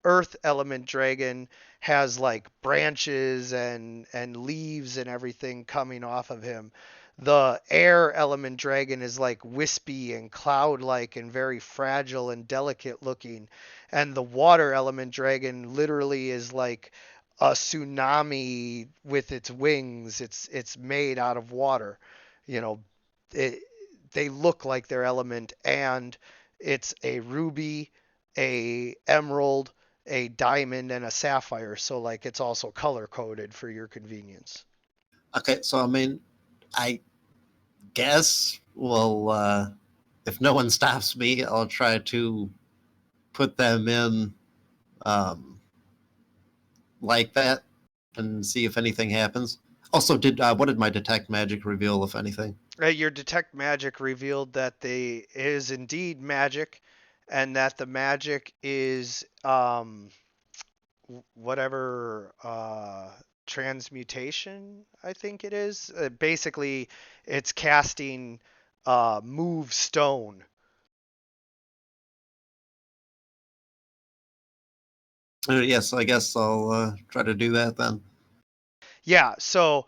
earth element dragon has like branches and leaves and everything coming off of him. The air element dragon is like wispy and cloud-like and very fragile and delicate looking. And the water element dragon literally is like a tsunami with its wings. It's made out of water. You know, it, they look like their element, and it's a ruby, a emerald, a diamond, and a sapphire. So like it's also color coded for your convenience. Okay, so I mean, I guess, well, if no one stops me, I'll try to put them in like that and see if anything happens. Also, what did my detect magic reveal, if anything? Your detect magic revealed that they is indeed magic, and that the magic is whatever transmutation I think it is. Basically, it's casting move stone. Yes, I guess I'll try to do that then. Yeah, so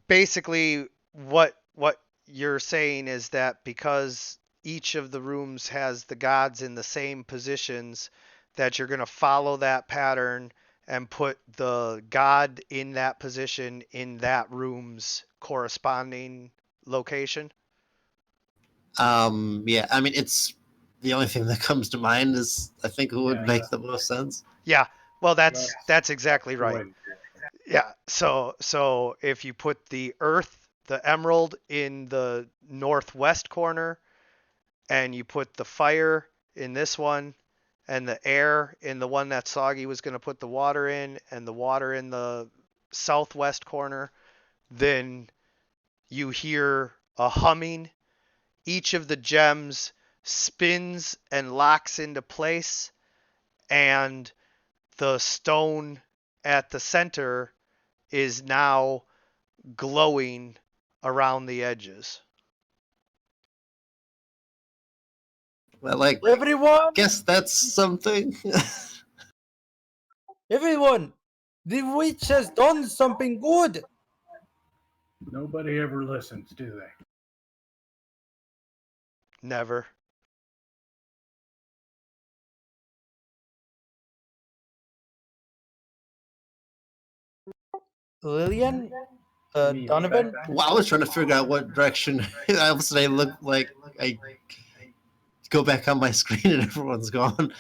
basically what you're saying is that because each of the rooms has the gods in the same positions, that you're going to follow that pattern and put the god in that position in that room's corresponding location. Yeah, I mean, it's the only thing that comes to mind is I think it would Yeah. make the most sense. Yeah, well that's exactly right. Yeah, so if you put the earth, the emerald in the northwest corner, and you put the fire in this one, and the air in the one that Soggy was going to put the water in, and the water in the southwest corner, then you hear a humming. Each of the gems spins and locks into place, and the stone at the center is now glowing around the edges. Well, like, Everyone, guess that's something. everyone, the witch has done something good. Nobody ever listens, do they? Never. Lillian, You mean Donovan, back? Well, I was trying to figure out what direction I was saying. Look like I go back on my screen and everyone's gone.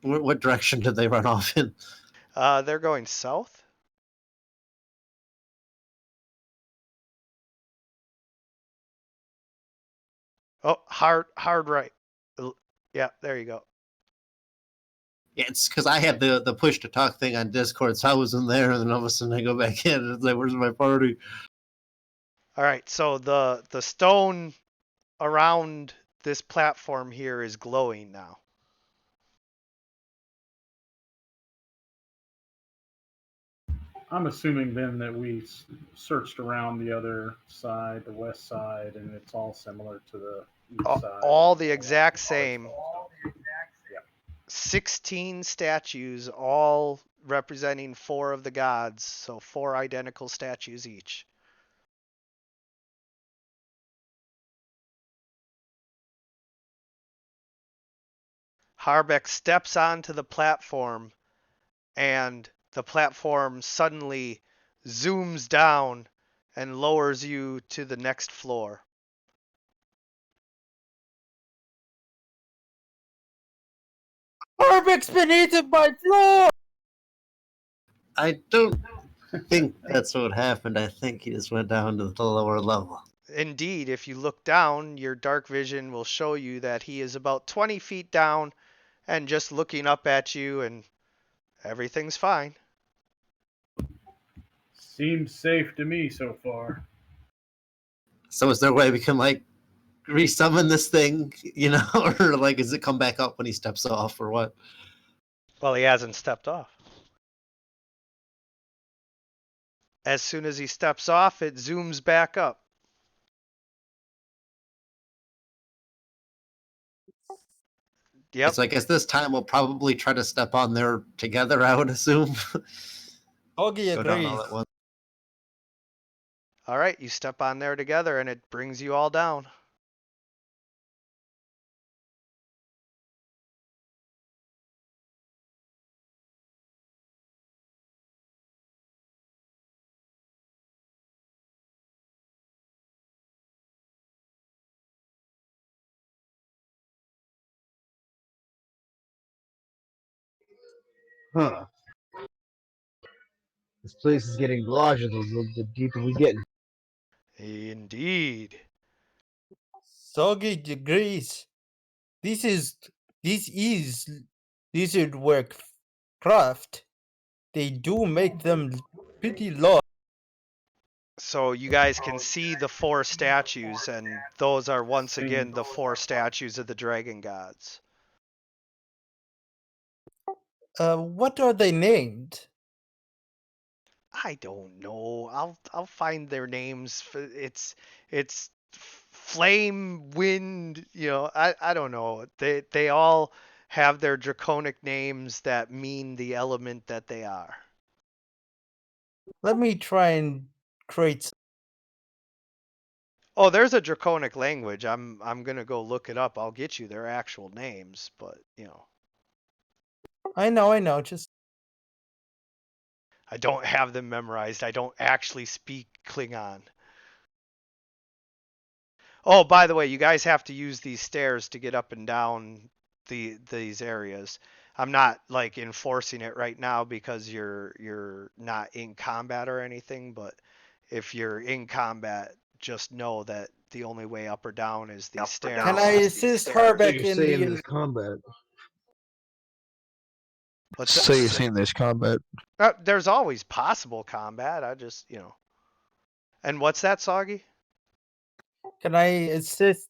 What direction did they run off in? They're going south. Oh, hard right. Yeah, there you go. Yeah, it's because I had the push to talk thing on Discord, so I was in there, and then all of a sudden I go back in, and it's like, "Where's my party?" All right, so the stone around this platform here is glowing now. I'm assuming then that we searched around the other side, the west side, and it's all similar to the east side. All the exact same. Yep. 16 statues, all representing 4 of the gods, so 4 identical statues each. Harbeck steps onto the platform, and the platform suddenly zooms down and lowers you to the next floor. Harbeck's been eaten by floor. I don't think that's what happened. I think he just went down to the lower level. Indeed, if you look down, your dark vision will show you that he is about 20 feet down and just looking up at you, and everything's fine. Seems safe to me so far. So is there a way we can like resummon this thing, or like does it come back up when he steps off, or what? Well, he hasn't stepped off. As soon as he steps off, it zooms back up. Yep. So I guess this time we'll probably try to step on there together, I would assume. Augie Go down agrees. all at once. All right, you step on there together and it brings you all down. Huh. This place is getting larger the deeper we get. Indeed. Soggy agrees. This is lizard work craft. They do make them pretty large. So you guys can see the 4 statues, and those are once again the 4 statues of the dragon gods. What are they named? I don't know. I'll find their names. It's flame, wind. I don't know. They all have their draconic names that mean the element that they are. Let me try and create. Oh, there's a draconic language. I'm gonna go look it up. I'll get you their actual names, but I know. Just I don't have them memorized. I don't actually speak Klingon. Oh, by the way, you guys have to use these stairs to get up and down these areas. I'm not like enforcing it right now because you're not in combat or anything, but if you're in combat, just know that the only way up or down is these stairs. Can I assist So Harbeck you're in saying the? there's combat. What's So that? you're saying there's combat. There's always possible combat. I just, And what's that, Soggy? Can I assist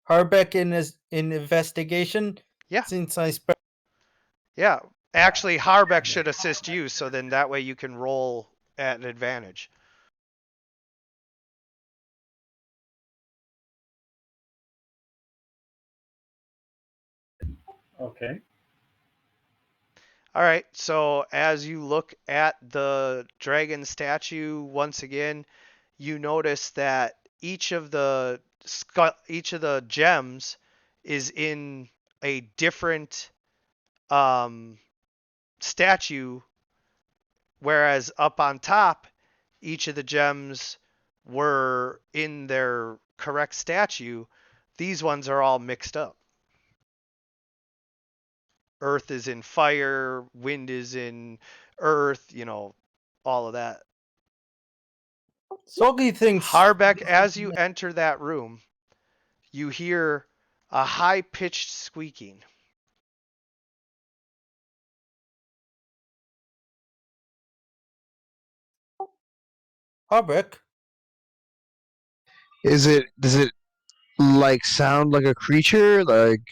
Harbeck in investigation? Yeah. Since I Yeah. Actually, Harbeck should assist you, so then that way you can roll at an advantage. Okay. All right. So as you look at the dragon statue once again, you notice that each of the gems is in a different statue, whereas up on top, each of the gems were in their correct statue. These ones are all mixed up. Earth is in fire, wind is in earth, all of that. Soggy thinks Harbeck, as you enter that room, you hear a high-pitched squeaking. Harbeck. Does it like sound like a creature? Like,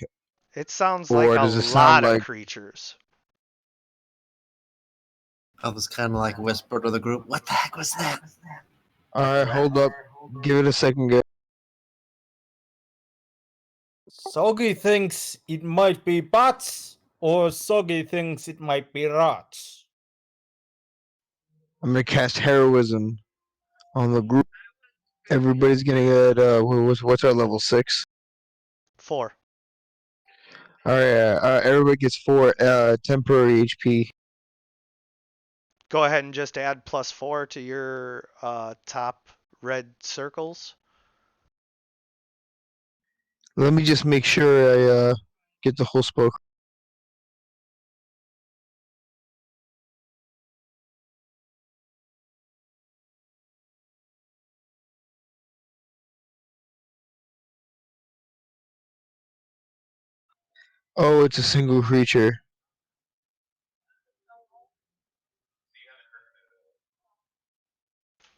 It sounds Or like a does it sound lot of like- creatures. I was kind of like whisper to the group, "What the heck was that?" alright, hold up. Give it a second, guys. Soggy thinks it might be bats, or Soggy thinks it might be rats. I'm gonna cast heroism on the group. Everybody's gonna get what's our level 6? 4. Alright, everybody gets 4 temporary HP. Go ahead and just add +4 to your top red circles. Let me just make sure I get the whole spell. Oh, it's a single creature.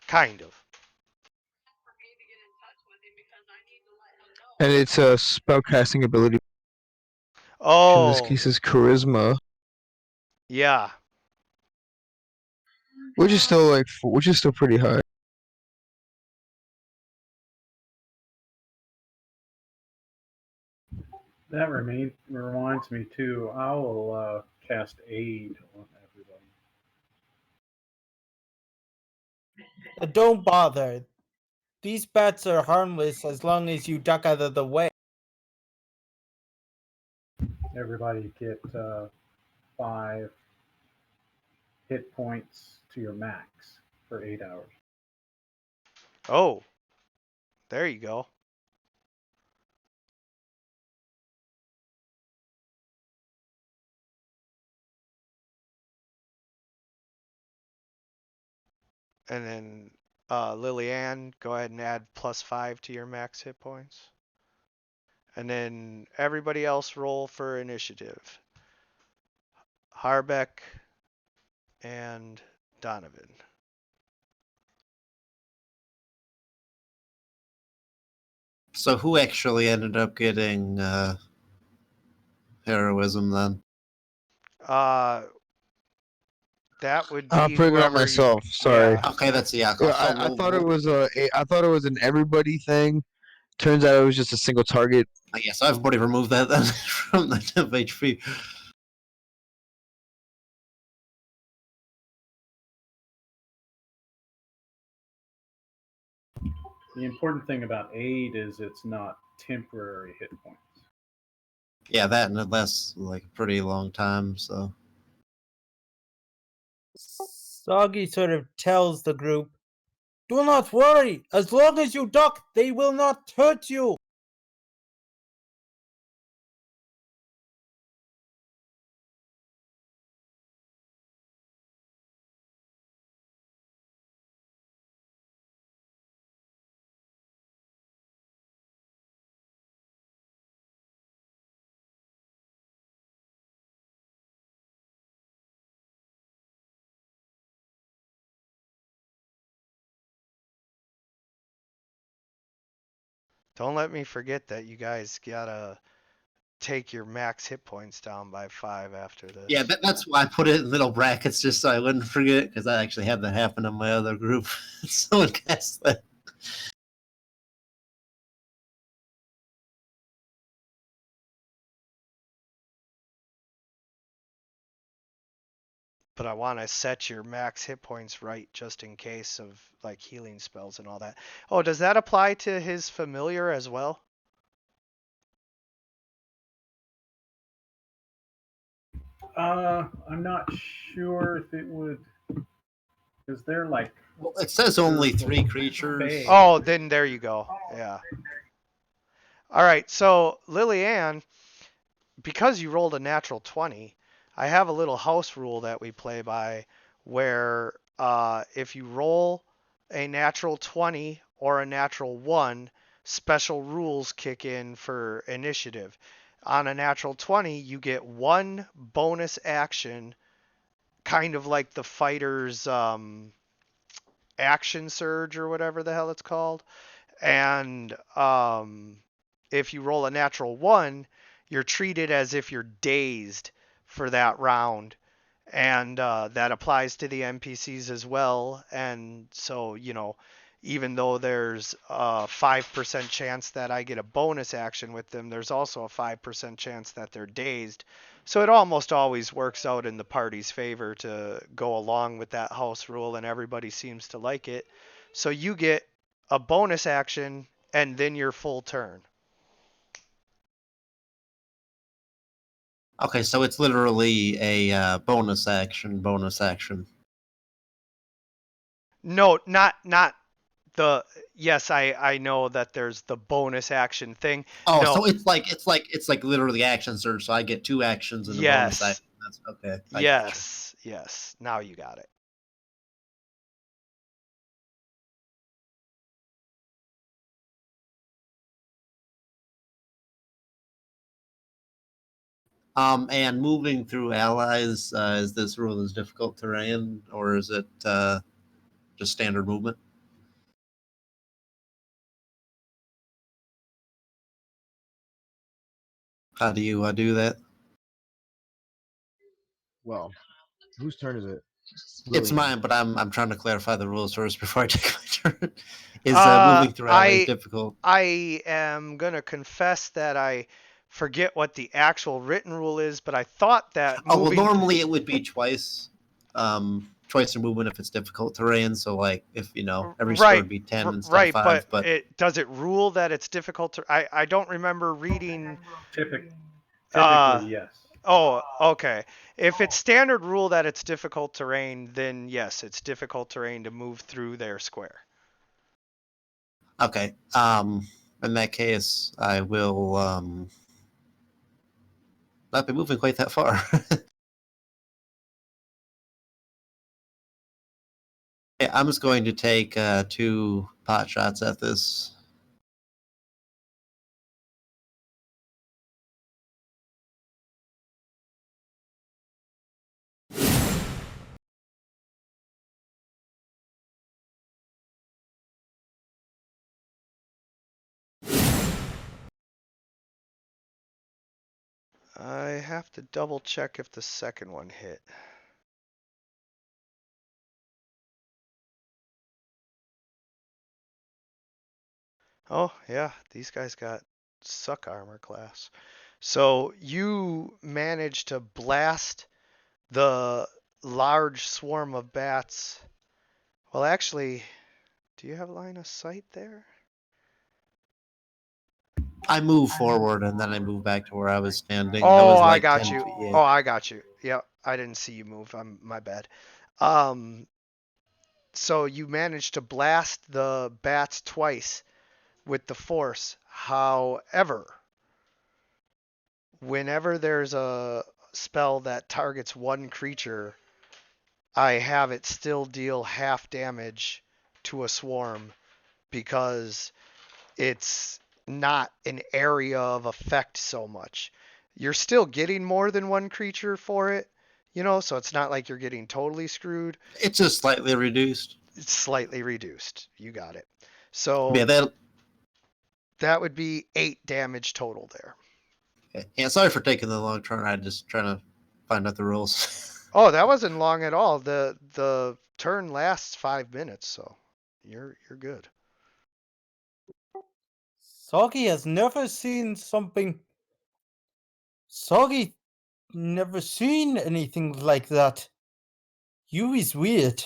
Kind of. And it's a spellcasting ability. In Oh, this case, is charisma, yeah. which is still pretty high. That reminds me too. I will cast aid on everybody. Don't bother. These bats are harmless as long as you duck out of the way. Everybody get 5 hit points to your max for 8 hours. Oh, there you go. And then Lillian, go ahead and add +5 to your max hit points. And then everybody else roll for initiative. Harbeck and Donovan. So who actually ended up getting heroism then? That would be I'm putting it on whoever you- myself. Sorry. Yeah. Okay, that's Yeah, I thought it was I thought it was an everybody thing. Turns out it was just a single target. Yeah, so everybody remove that then from the temp HP. The important thing about aid is it's not temporary hit points. Yeah, that and it lasts like a pretty long time. So Soggy sort of tells the group, "Do not worry. As long as you duck, they will not hurt you." Don't let me forget that you guys gotta take your max hit points down by 5 after this. Yeah, that's why I put it in little brackets just so I wouldn't forget, because I actually had that happen in my other group. Someone cast that. But I want to set your max hit points right just in case of like healing spells and all that. Oh, does that apply to his familiar as well? I'm not sure if it would, because they're like. Well, it says only 3 creatures. Big. Oh, then there you go. Yeah. All right, so Lillian, because you rolled a natural 20, I have a little house rule that we play by where if you roll a natural 20 or a natural 1, special rules kick in for initiative. On a natural 20, you get 1 bonus action, kind of like the fighter's action surge or whatever the hell it's called. And if you roll a natural 1, you're treated as if you're dazed for that round. And that applies to the NPCs as well. And so, even though there's a 5% chance that I get a bonus action with them, there's also a 5% chance that they're dazed. So it almost always works out in the party's favor to go along with that house rule, and everybody seems to like it. So you get a bonus action and then your full turn. Okay, so it's literally a bonus action. No, not the. Yes, I know that there's the bonus action thing. Oh, No. so it's like literally action surge. So I get 2 actions and a bonus Yes. action. That's okay. I gotcha. Yes. Now you got it. And moving through allies, is this rule as difficult terrain, or is it just standard movement? How do you do that? Well, whose turn is it? It's Lillian. mine, but I'm trying to clarify the rules first before I take my turn. Is Uh, moving through allies difficult? I am gonna confess that I forget what the actual written rule is, but I thought that Oh well, moving. normally it would be twice. Choice of movement if it's difficult terrain. So like if every score Right, would be 10 instead right, of 5, but does it rule that it's difficult to? I don't remember reading. Typically, Uh, yes. Oh, okay. If it's standard rule that it's difficult terrain, then yes, it's difficult terrain to move through their square. okay. In that case, I will not be moving quite that far. Yeah, I'm just going to take 2 pot shots at this. I have to double check if the second one hit. Oh, yeah, these guys got suck armor class. So you managed to blast the large swarm of bats. Well, actually, do you have line of sight there? I move forward and then I move back to where I was standing. Oh, was I like got 10 you. feet, yeah. Oh, I got you. Yep, I didn't see you move. My bad. So you managed to blast the bats twice with the force. However, whenever there's a spell that targets one creature, I have it still deal half damage to a swarm because it's not an area of effect so much. You're still getting more than one creature for it, so it's not like you're getting totally screwed. It's just slightly reduced. It's slightly reduced. You got it. So Yeah, That would be 8 damage total there. Okay. Yeah, sorry for taking the long turn. I just trying to find out the rules. Oh, that wasn't long at all. The turn lasts 5 minutes, so you're good. Soggy has never seen something. Soggy never seen anything like that. You is weird.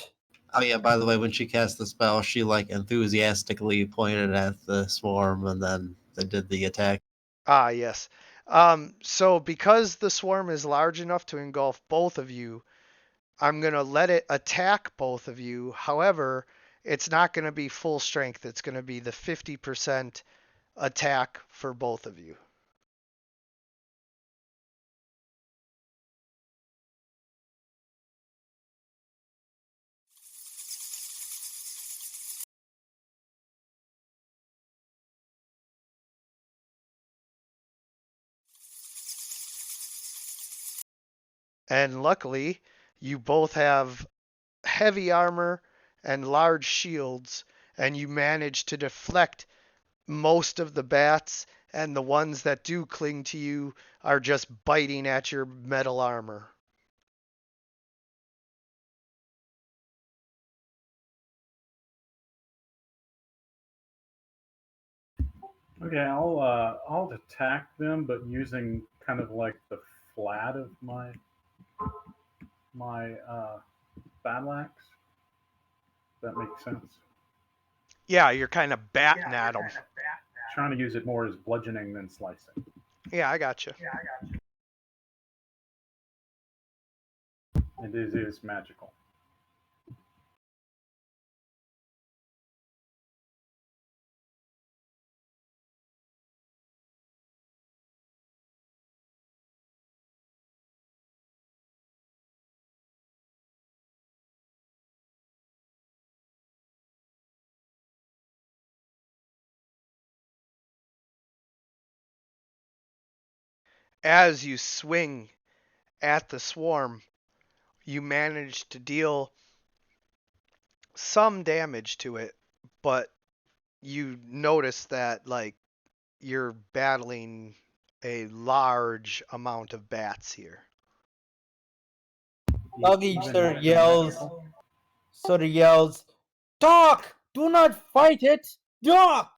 Oh yeah, by the way, when she cast the spell, she like enthusiastically pointed at the swarm and then they did the attack. Ah, yes. So because the swarm is large enough to engulf both of you, I'm going to let it attack both of you. However, it's not going to be full strength. It's going to be the 50% attack for both of you. And luckily, you both have heavy armor and large shields, and you manage to deflect most of the bats, and the ones that do cling to you are just biting at your metal armor. Okay, I'll attack them, but using kind of like the flat of my battle axe. That makes sense. Yeah, you're kind of batting at them. Trying to use it more as bludgeoning than slicing. Yeah, I got you. It is magical. As you swing at the swarm, you manage to deal some damage to it, but you notice that like you're battling a large amount of bats here. Soggy Even sort of with yells, Doc! Do not fight it! Doc!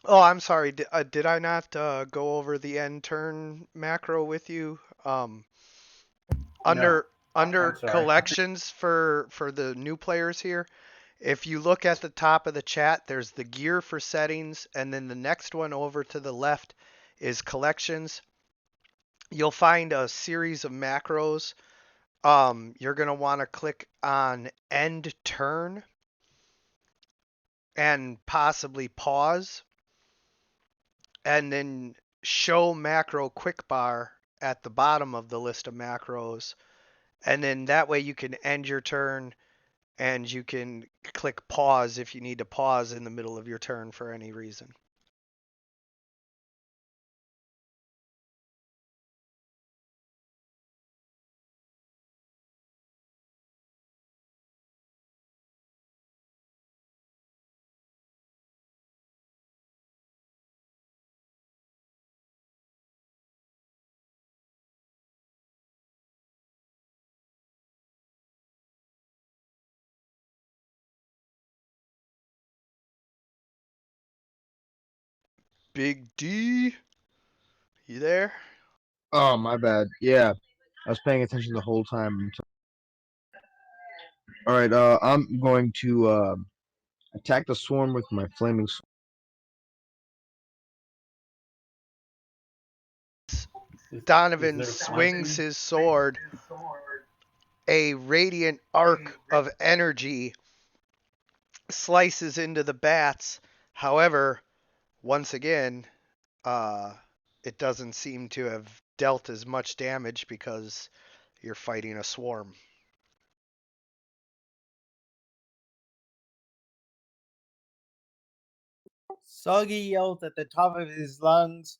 Oh, I'm sorry. Did I not go over the end turn macro with you? Under I'm sorry. collections for the new players here, if you look at the top of the chat, there's the gear for settings, and then the next one over to the left is collections. You'll find a series of macros. You're gonna want to click on end turn and possibly pause, and then show macro quick bar at the bottom of the list of macros, and then that way you can end your turn and you can click pause if you need to pause in the middle of your turn for any reason. Big D, you there? Oh, my bad. Yeah, I was paying attention the whole time. All right, I'm going to attack the swarm with my flaming sword. Donovan swings his sword. A radiant arc of energy slices into the bats. However, once again, it doesn't seem to have dealt as much damage because you're fighting a swarm. Soggy yells at the top of his lungs,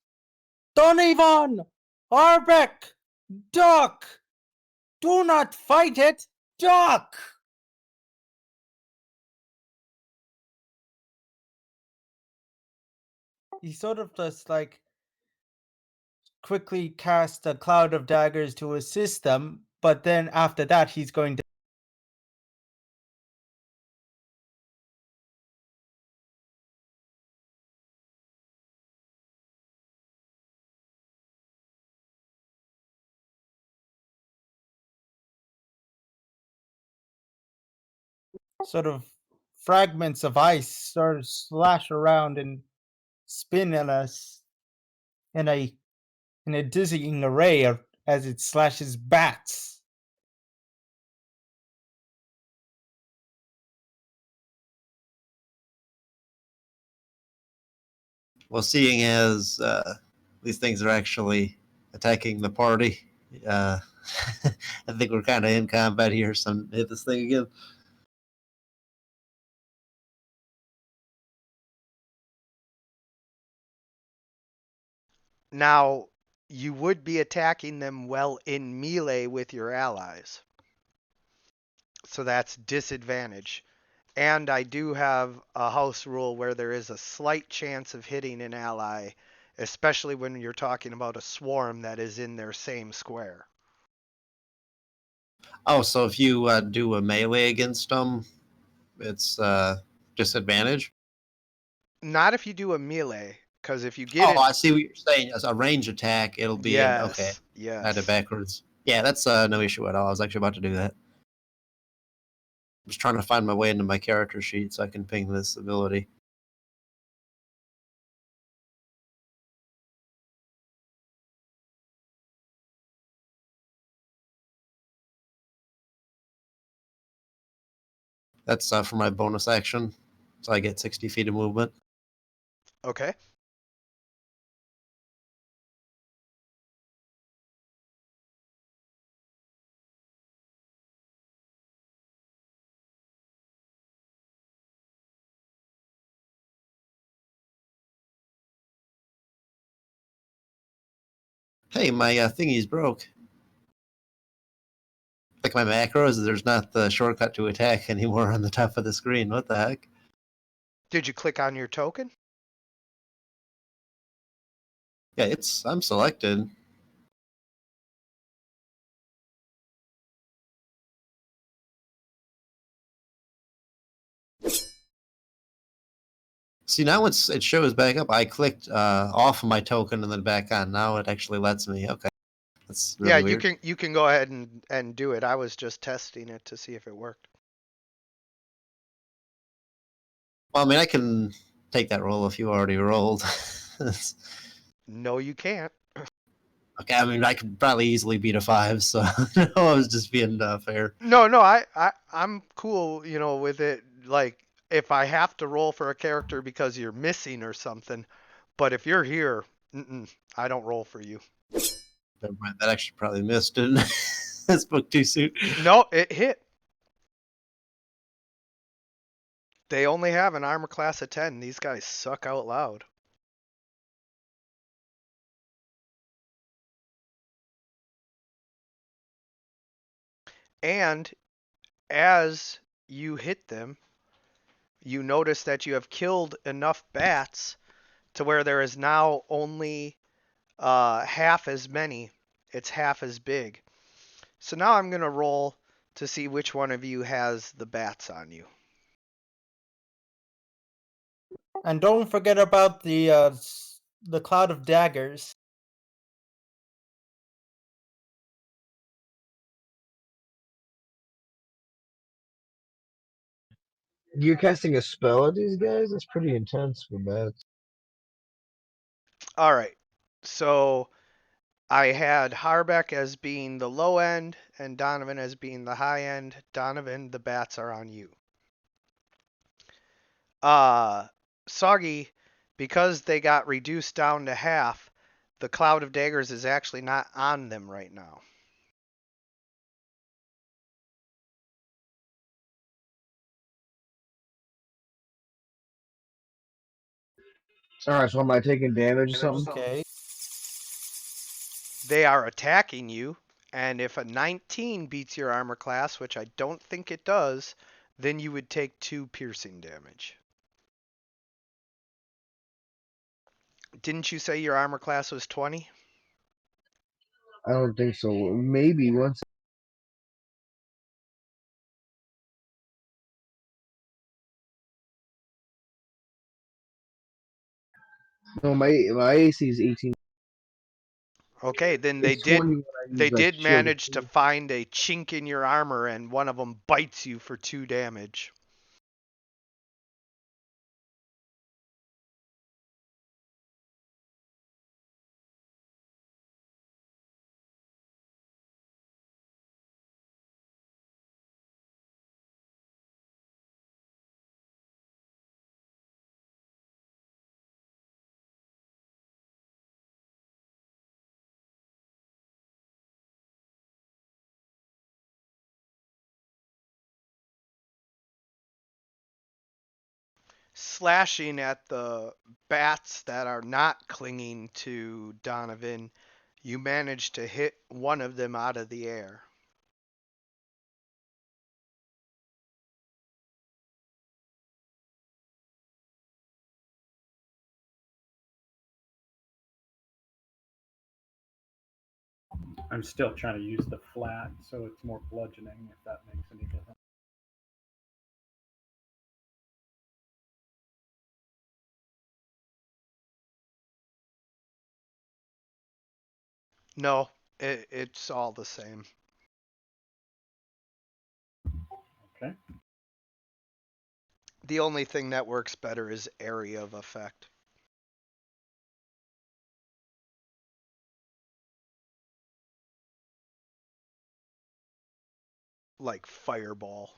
Donovan! Harbeck! Duck! Do not fight it! Duck! He sort of just like quickly cast a cloud of daggers to assist them, but then after that he's going to sort of fragments of ice sort of slash around and spin in in a in a dizzying array of, as it slashes bats. Well, seeing as these things are actually attacking the party, uh, I think we're kind of in combat here. So hit this thing again. Now, you would be attacking them well in melee with your allies. So that's disadvantage. And I do have a house rule where there is a slight chance of hitting an ally, especially when you're talking about a swarm that is in their same square. Oh, so if you do a melee against them, it's disadvantage. Not if you do a melee, because if you get Oh, it, I see what you're saying. As a range attack, it'll be in. Okay, yes, I had it yes. backwards. Yeah, that's no issue at all. I was actually about to do that. I'm just trying to find my way into my character sheet so I can ping this ability. That's for my bonus action, so I get 60 feet of movement. Okay. Hey, my thingy's broke. Like my macros, there's not the shortcut to attack anymore on the top of the screen. What the heck? Did you click on your token? Yeah, I'm selected. See, now it shows back up. I clicked off of my token and then back on. Now it actually lets me. Okay, that's really Yeah, weird. you can go ahead and do it. I was just testing it to see if it worked. Well, I mean, I can take that roll if you already rolled. No, you can't. Okay, I mean, I could probably easily beat a 5, so no, I was just being fair. No, I'm cool, with it. Like, if I have to roll for a character because you're missing or something, but if you're here, I don't roll for you. Never mind, that actually probably missed, didn't it? I spoke too soon. No, it hit. They only have an armor class of 10. These guys suck out loud. And as you hit them, you notice that you have killed enough bats to where there is now only half as many. It's half as big. So now I'm going to roll to see which one of you has the bats on you. And don't forget about the cloud of daggers. You're casting a spell at these guys? That's pretty intense for bats. All right. So I had Harbeck as being the low end and Donovan as being the high end. Donovan, the bats are on you. Soggy, because they got reduced down to half, the cloud of daggers is actually not on them right now. Alright, so am I taking damage or something? Okay. They are attacking you, and if a 19 beats your armor class, which I don't think it does, then you would take 2 piercing damage. Didn't you say your armor class was 20? I don't think so. Maybe once. No, my AC is 18. Okay, then It's 20 when I they use like did shield. manage to find a chink in your armor, and one of them bites you for 2 damage. Slashing at the bats that are not clinging to Donovan, you manage to hit one of them out of the air. I'm still trying to use the flat, so it's more bludgeoning, if that makes any difference. No, it's all the same. Okay. The only thing that works better is area of effect. Like fireball.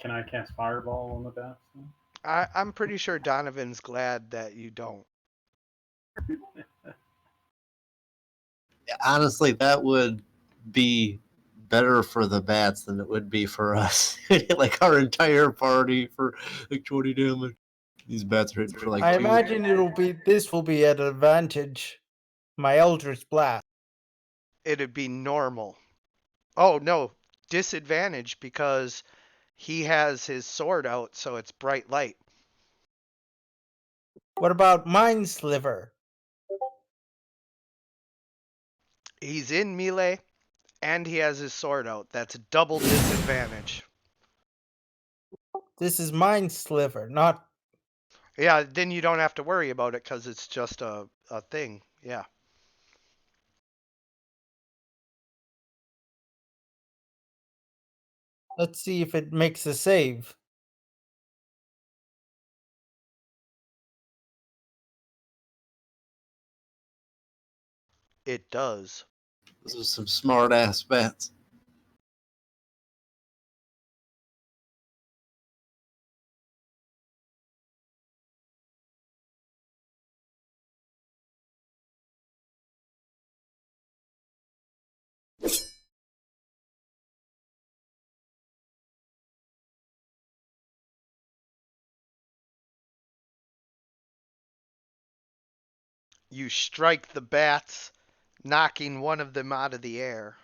Can I cast Fireball on the bats? Then? I'm pretty sure Donovan's glad that you don't. Honestly, that would be better for the bats than it would be for us. Like our entire party for like 20 damage. These bats are hitting for like I 2. imagine this will be at advantage. My Eldritch Blast. It'd be normal. Oh no, disadvantage because he has his sword out, so it's bright light. What about Mind Sliver? He's in melee, and he has his sword out. That's double disadvantage. This is Mind Sliver, not. Yeah, then you don't have to worry about it because it's just a thing. Yeah. Let's see if it makes a save. It does. Those are some smart ass bats. You strike the bats, knocking one of them out of the air.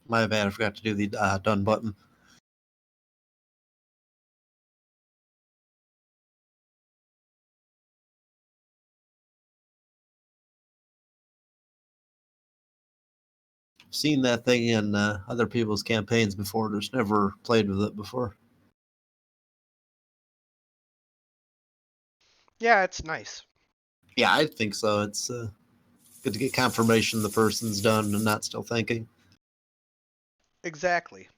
My bad, I forgot to do the done button. Seen that thing in other people's campaigns before. Just never played with it before. Yeah, it's nice. Yeah, I think so. It's good to get confirmation the person's done and not still thinking. Exactly.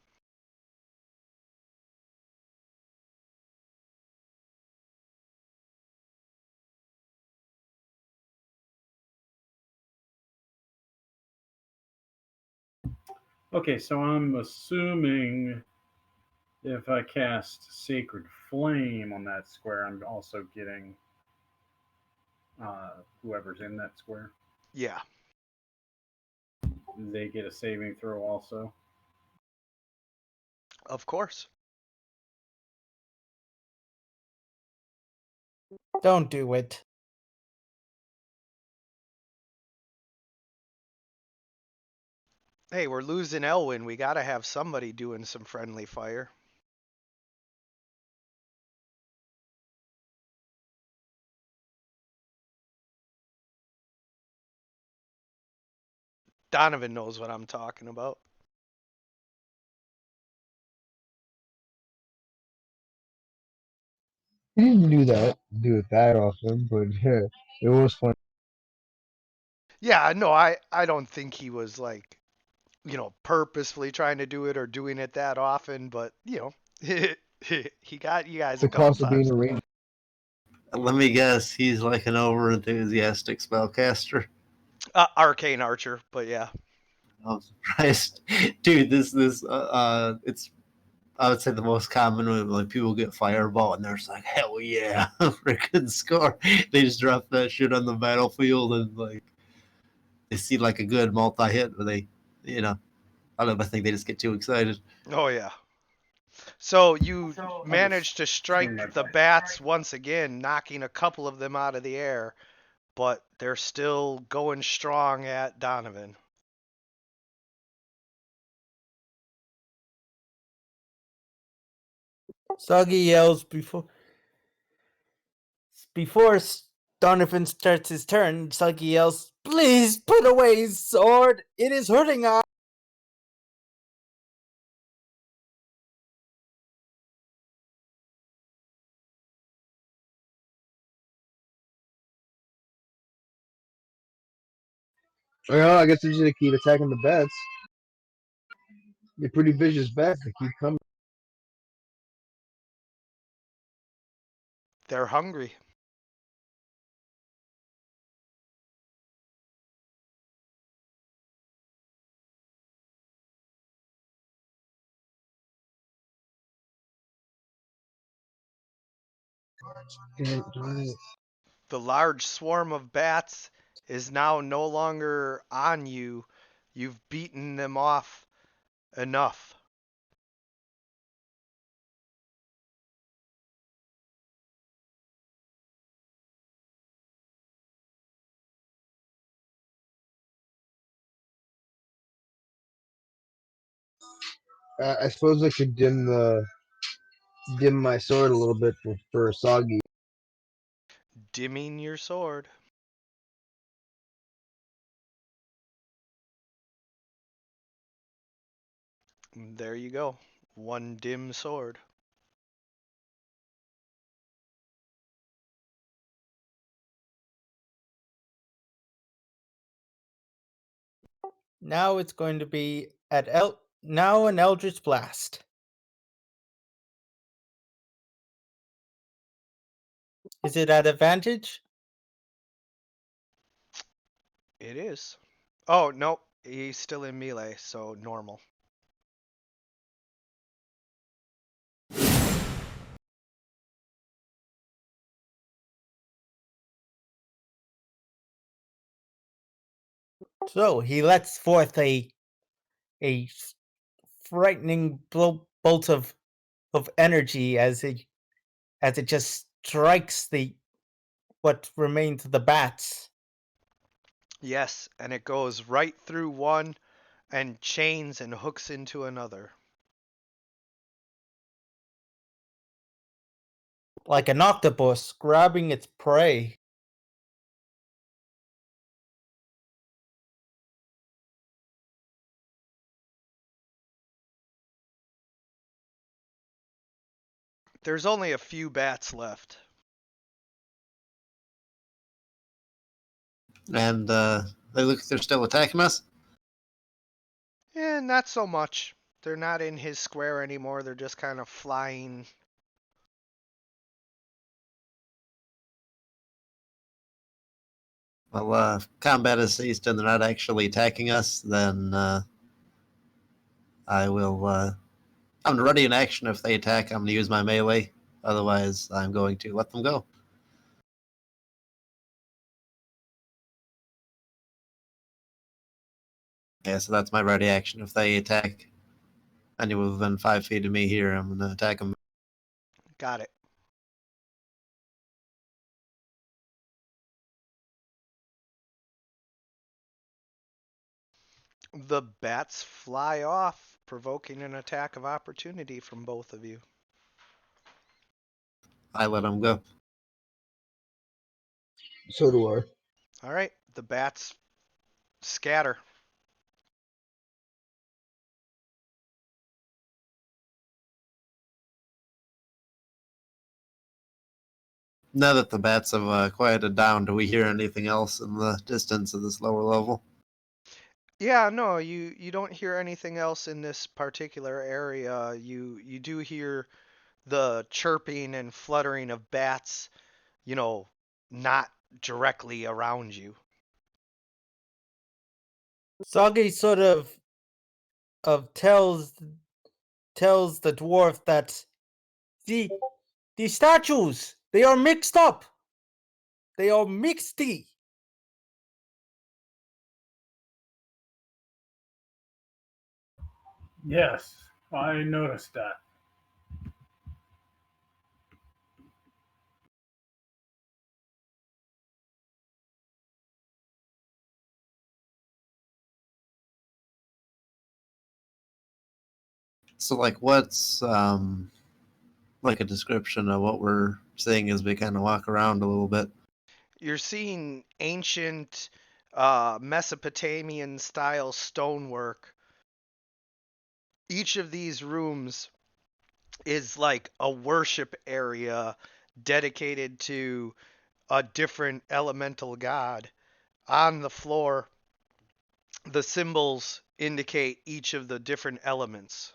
Okay, so I'm assuming if I cast Sacred Flame on that square, I'm also getting whoever's in that square. Yeah. They get a saving throw also. Of course. Don't do it. Hey, we're losing Elwyn. We gotta have somebody doing some friendly fire. Donovan knows what I'm talking about. He didn't do it that often, but yeah, it was fun. Yeah, no, I don't think he was like, purposefully trying to do it or doing it that often, but he got you guys The a couple cost of being times. a ranger. Let me guess, he's like an over enthusiastic spellcaster. Arcane Archer, but yeah. I'm surprised, dude. This it's I would say the most common when like people get fireball and they're just like, hell yeah, freaking score. They just drop that shit on the battlefield and like they see like a good multi-hit, but you know, I don't know. I think they just get too excited. Oh yeah. So you I'll managed to just swing my strike the bike. bats once again, knocking a couple of them out of the air, but they're still going strong at Donovan. Soggy yells before Donovan starts his turn. Soggy yells, "Please put away his sword. It is hurting us." Well, I guess they're just gonna keep attacking the bats. They're pretty vicious bats. They keep coming. They're hungry. The large swarm of bats is now no longer on you. You've beaten them off enough. I suppose I could dim my sword a little bit for Soggy. Dimming your sword. There you go. One dim sword. Now it's going to be at now an Eldritch Blast. Is it at advantage? It is. Oh, nope. He's still in melee, so normal. So he lets forth a frightening bolt of energy as it just strikes the what remains of the bats. Yes, and it goes right through one and chains and hooks into another. Like an octopus grabbing its prey. There's only a few bats left. And they look they're still attacking us. Not so much. They're not in his square anymore. They're just kind of flying. Well, if combat is ceased and they're not actually attacking us, then I will. I'm ready in action. If they attack, I'm going to use my melee. Otherwise, I'm going to let them go. Yeah, so that's my ready action. If they attack anyone within 5 feet of me here, I'm gonna attack them. Got it. The bats fly off, provoking an attack of opportunity from both of you. I let them go. So do I. All right, the bats scatter. Now that the bats have quieted down, do we hear anything else in the distance of this lower level? Yeah, no, you don't hear anything else in this particular area. You do hear the chirping and fluttering of bats, you know, not directly around you. Soggy sort of tells the dwarf that the the statues, they are mixed up. They are mixedy. Yes, I noticed that. So, like, what's like a description of what we're seeing as we kind of walk around a little bit? You're seeing ancient Mesopotamian style stonework. Each of these rooms is like a worship area dedicated to a different elemental god. On the floor, the symbols indicate each of the different elements.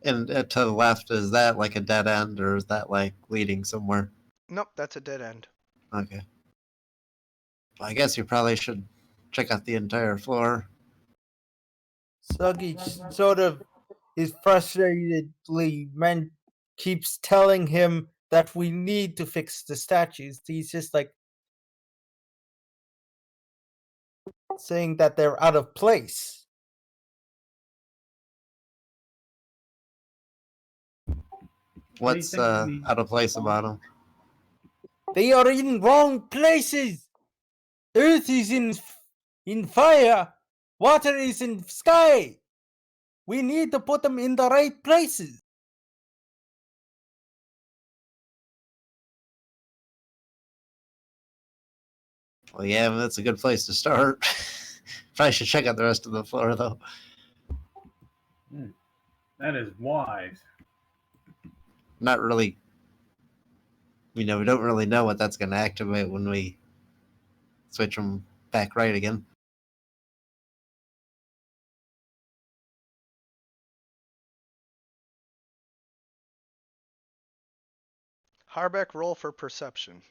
And to the left, is that like a dead end, or is that like leading somewhere? Nope, that's a dead end. Okay. Well, I guess you probably should check out the entire floor. Soggy sort of is frustratedly keeps telling him that we need to fix the statues. He's just like saying that they're out of place. What do you What's think we need? out of place about them? They are in wrong places. Earth is in fire. Water is in sky. We need to put them in the right places. Well, yeah, that's a good place to start. Probably should check out the rest of the floor, though. That is wise. Not really. We don't really know what that's going to activate when we switch them back right again. Harbeck, roll for perception.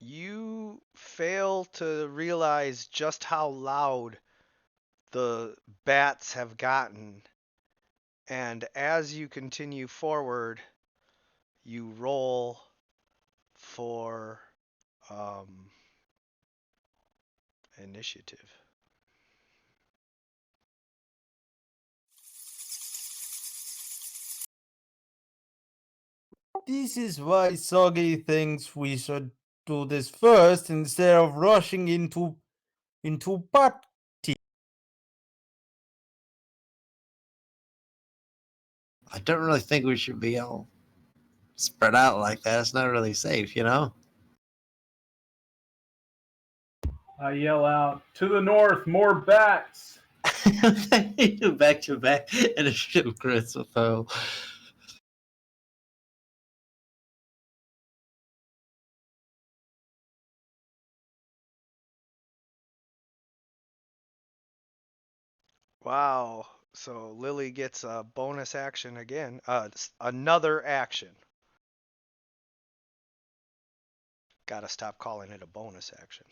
You fail to realize just how loud the bats have gotten. And as you continue forward, you roll for um, initiative. This is why Soggy thinks we should do this first instead of rushing into party. I don't really think we should be all spread out like that. It's not really safe, you know? I yell out, "To the north, more bats!" Back to back initiative crits with Poe. Wow. So Lily gets a bonus action again. Another action. Gotta stop calling it a bonus action.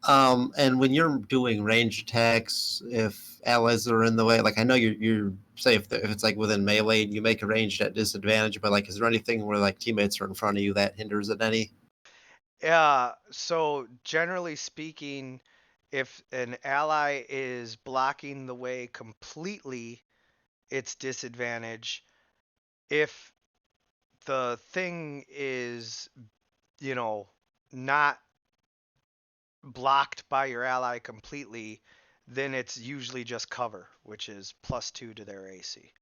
And when you're doing range attacks, if allies are in the way, like I know you're say if it's like within melee, you make a ranged at disadvantage. But like, is there anything where like teammates are in front of you that hinders it any? Yeah, so generally speaking, if an ally is blocking the way completely, it's disadvantage. If the thing is, not blocked by your ally completely, then it's usually just cover, which is +2 to their AC.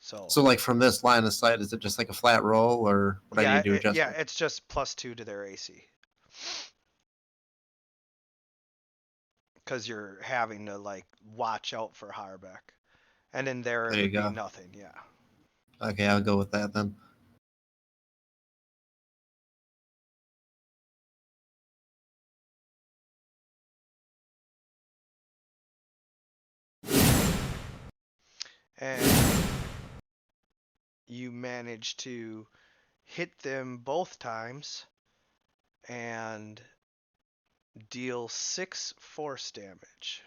So So like from this line of sight, is it just like a flat roll, or what I need to do adjust? yeah, it's just +2 to their AC. Because you're having to like watch out for Harbeck. And in there it There you would be go. nothing, yeah. Okay, I'll go with that then. And you manage to hit them both times and deal 6 force damage.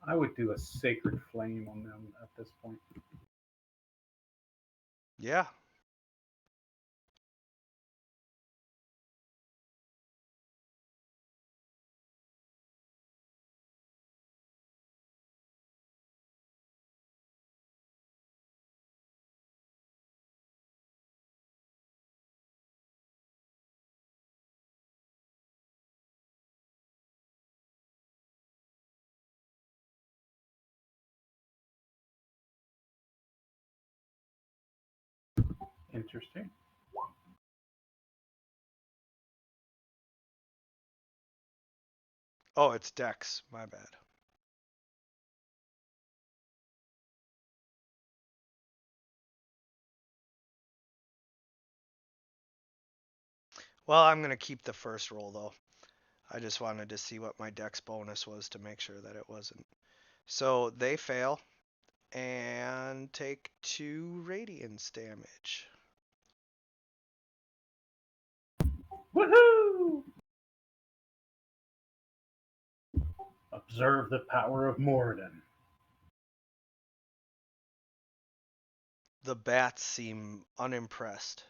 I would do a sacred flame on them at this point. Yeah. Interesting. Oh, it's Dex. My bad. Well, I'm going to keep the first roll, though. I just wanted to see what my Dex bonus was to make sure that it wasn't. So they fail and take 2 radiance damage. Woohoo! Observe the power of Moradin. The bats seem unimpressed.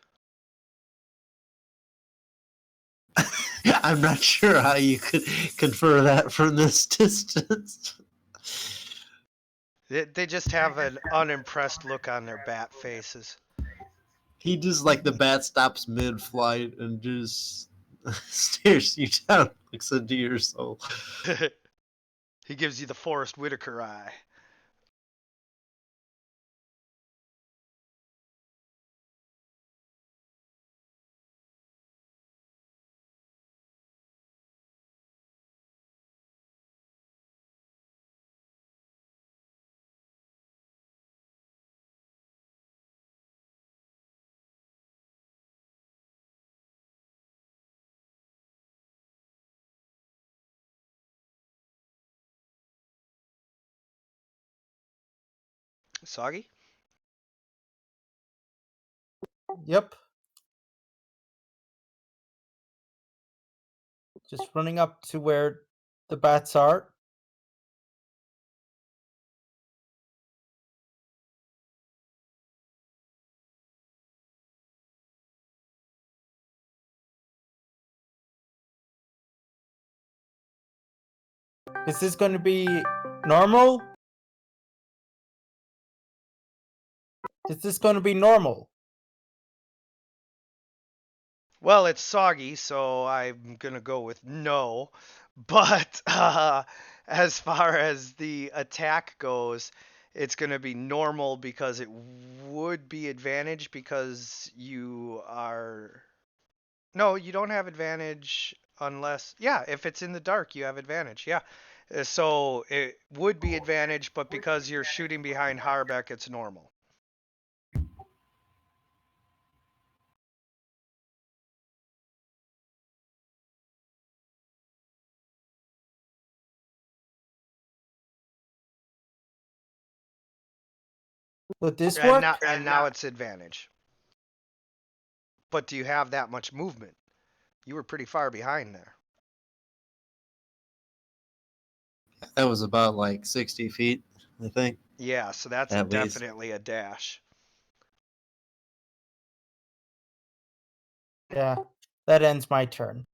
I'm not sure how you could confer that from this distance. They just have an unimpressed look on their bat faces. He just like the bat stops mid-flight and just stares you down, looks into your soul. He gives you the Forrest Whitaker eye. Soggy? Yep. Just running up to where the bats are. Is this going to be normal? Is this going to be normal? Well, it's soggy, so I'm gonna go with no. But as far as the attack goes, it's gonna be normal because it would be advantage because you are. No, you don't have advantage unless. Yeah, if it's in the dark, you have advantage. Yeah. So it would be advantage, but because you're shooting behind Harbeck, it's normal. Would this And work? now it's advantage. But do you have that much movement? You were pretty far behind there. That was about like 60 feet, I think. Yeah, so that's At least. definitely a dash. Yeah, that ends my turn.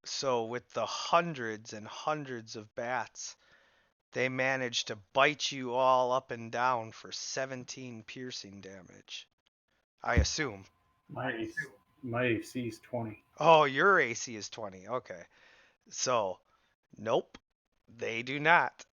So with the hundreds and hundreds of bats, they managed to bite you all up and down for 17 piercing damage. I assume. My AC is 20. Oh, your AC is 20. Okay. So, nope. They do not.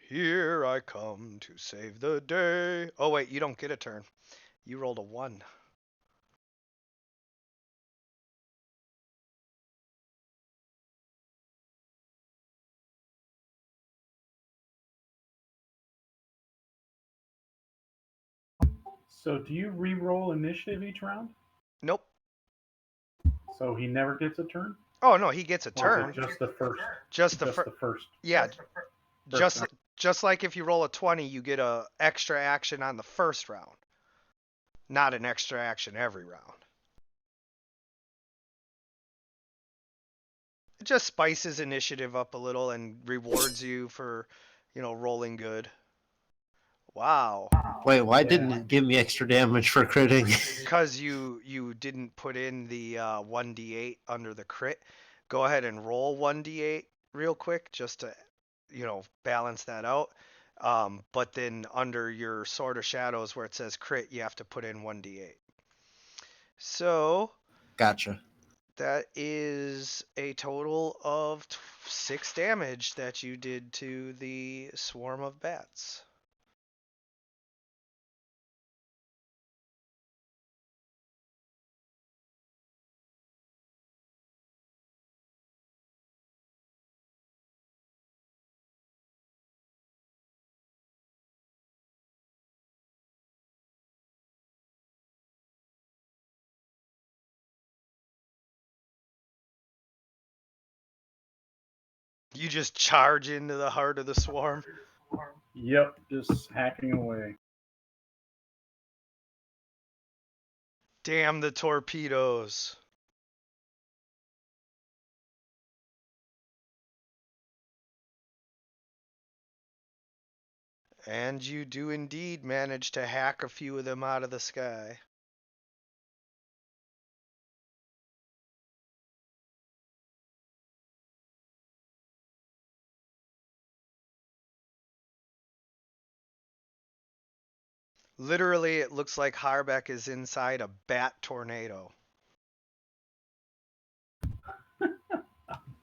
Here I come to save the day. Oh, wait, you don't get a turn. You rolled a 1. So do you re-roll initiative each round? Nope. So he never gets a turn? Oh, no, he gets a Or is turn. it just the first? Just the Just first. the first. Yeah, First round. just like if you roll a 20, you get a extra action on the first round. Not an extra action every round. It just spices initiative up a little and rewards you for, rolling good. Wow. Wait, why Yeah. didn't it give me extra damage for critting? Because you didn't put in the 1d8 under the crit. Go ahead and roll 1d8 real quick just to, balance that out. But then under your Sword of Shadows where it says crit, you have to put in 1d8. So Gotcha. that is a total of 6 damage that you did to the swarm of bats. You just charge into the heart of the swarm. Yep, just hacking away. Damn the torpedoes. And you do indeed manage to hack a few of them out of the sky. Literally, it looks like Harbeck is inside a bat tornado.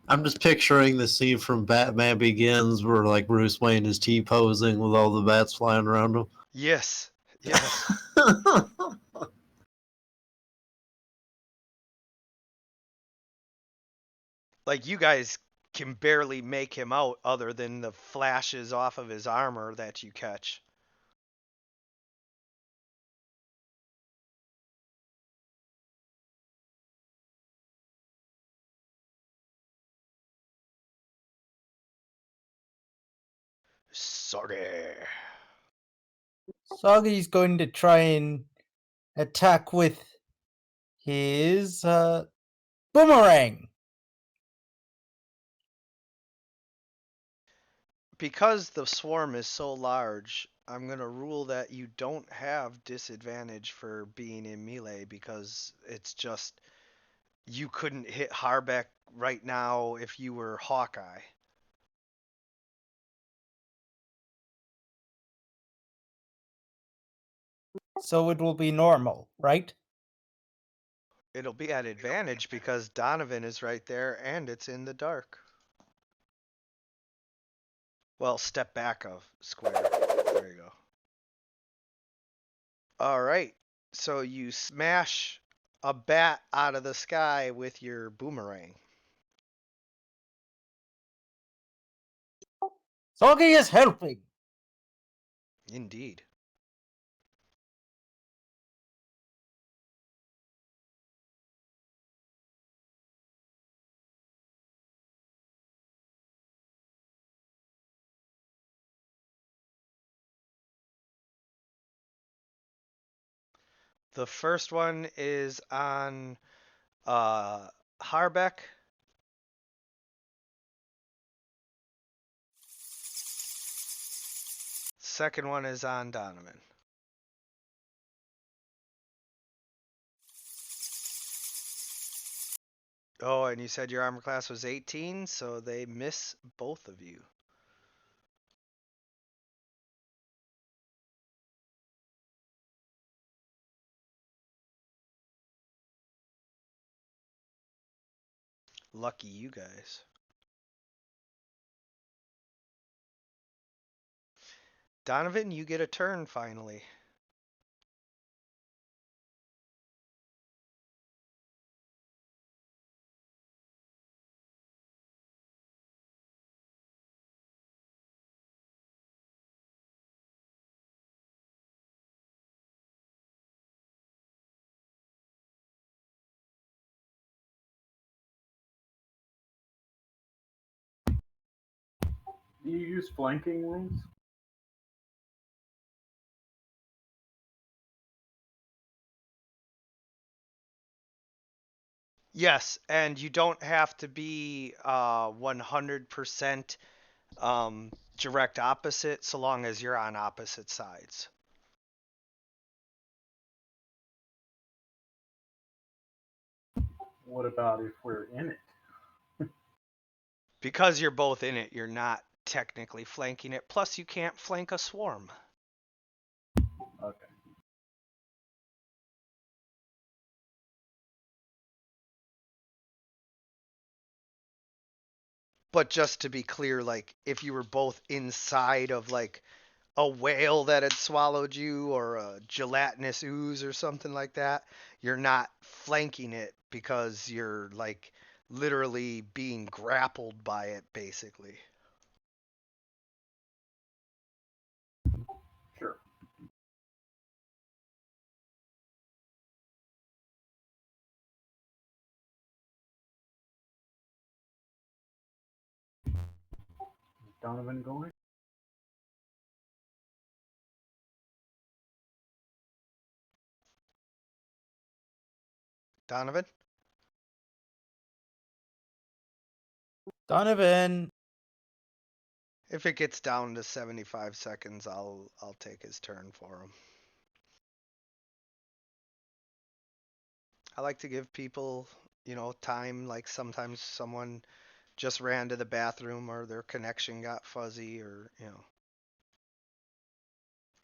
I'm just picturing the scene from Batman Begins where like Bruce Wayne is T-posing with all the bats flying around him. Yes. Yes. Like, you guys can barely make him out other than the flashes off of his armor that you catch. Sorry. Soggy's going to try and attack with his boomerang. Because the swarm is so large, I'm going to rule that you don't have disadvantage for being in melee because it's just you couldn't hit Harbeck right now if you were Hawkeye. So it will be normal, right? It'll be at advantage because Donovan is right there and it's in the dark. Well, step back a square. There you go. All right. So you smash a bat out of the sky with your boomerang. Soggy is helping. Indeed. The first one is on Harbeck. Second one is on Donovan. Oh, and you said your armor class was 18, so they miss both of you. Lucky you guys. Donovan, you get a turn finally. Do you use flanking rules? Yes, and you don't have to be 100% direct opposite so long as you're on opposite sides. What about if we're in it? Because you're both in it, you're not technically flanking it. Plus, you can't flank a swarm. Okay. But just to be clear, like, if you were both inside of, like, a whale that had swallowed you or a gelatinous ooze or something like that, you're not flanking it because you're, like, literally being grappled by it, basically. Sure. Is Donovan going? Donovan? Donovan. If it gets down to 75 seconds, I'll take his turn for him. I like to give people, time. Like, sometimes someone just ran to the bathroom or their connection got fuzzy or.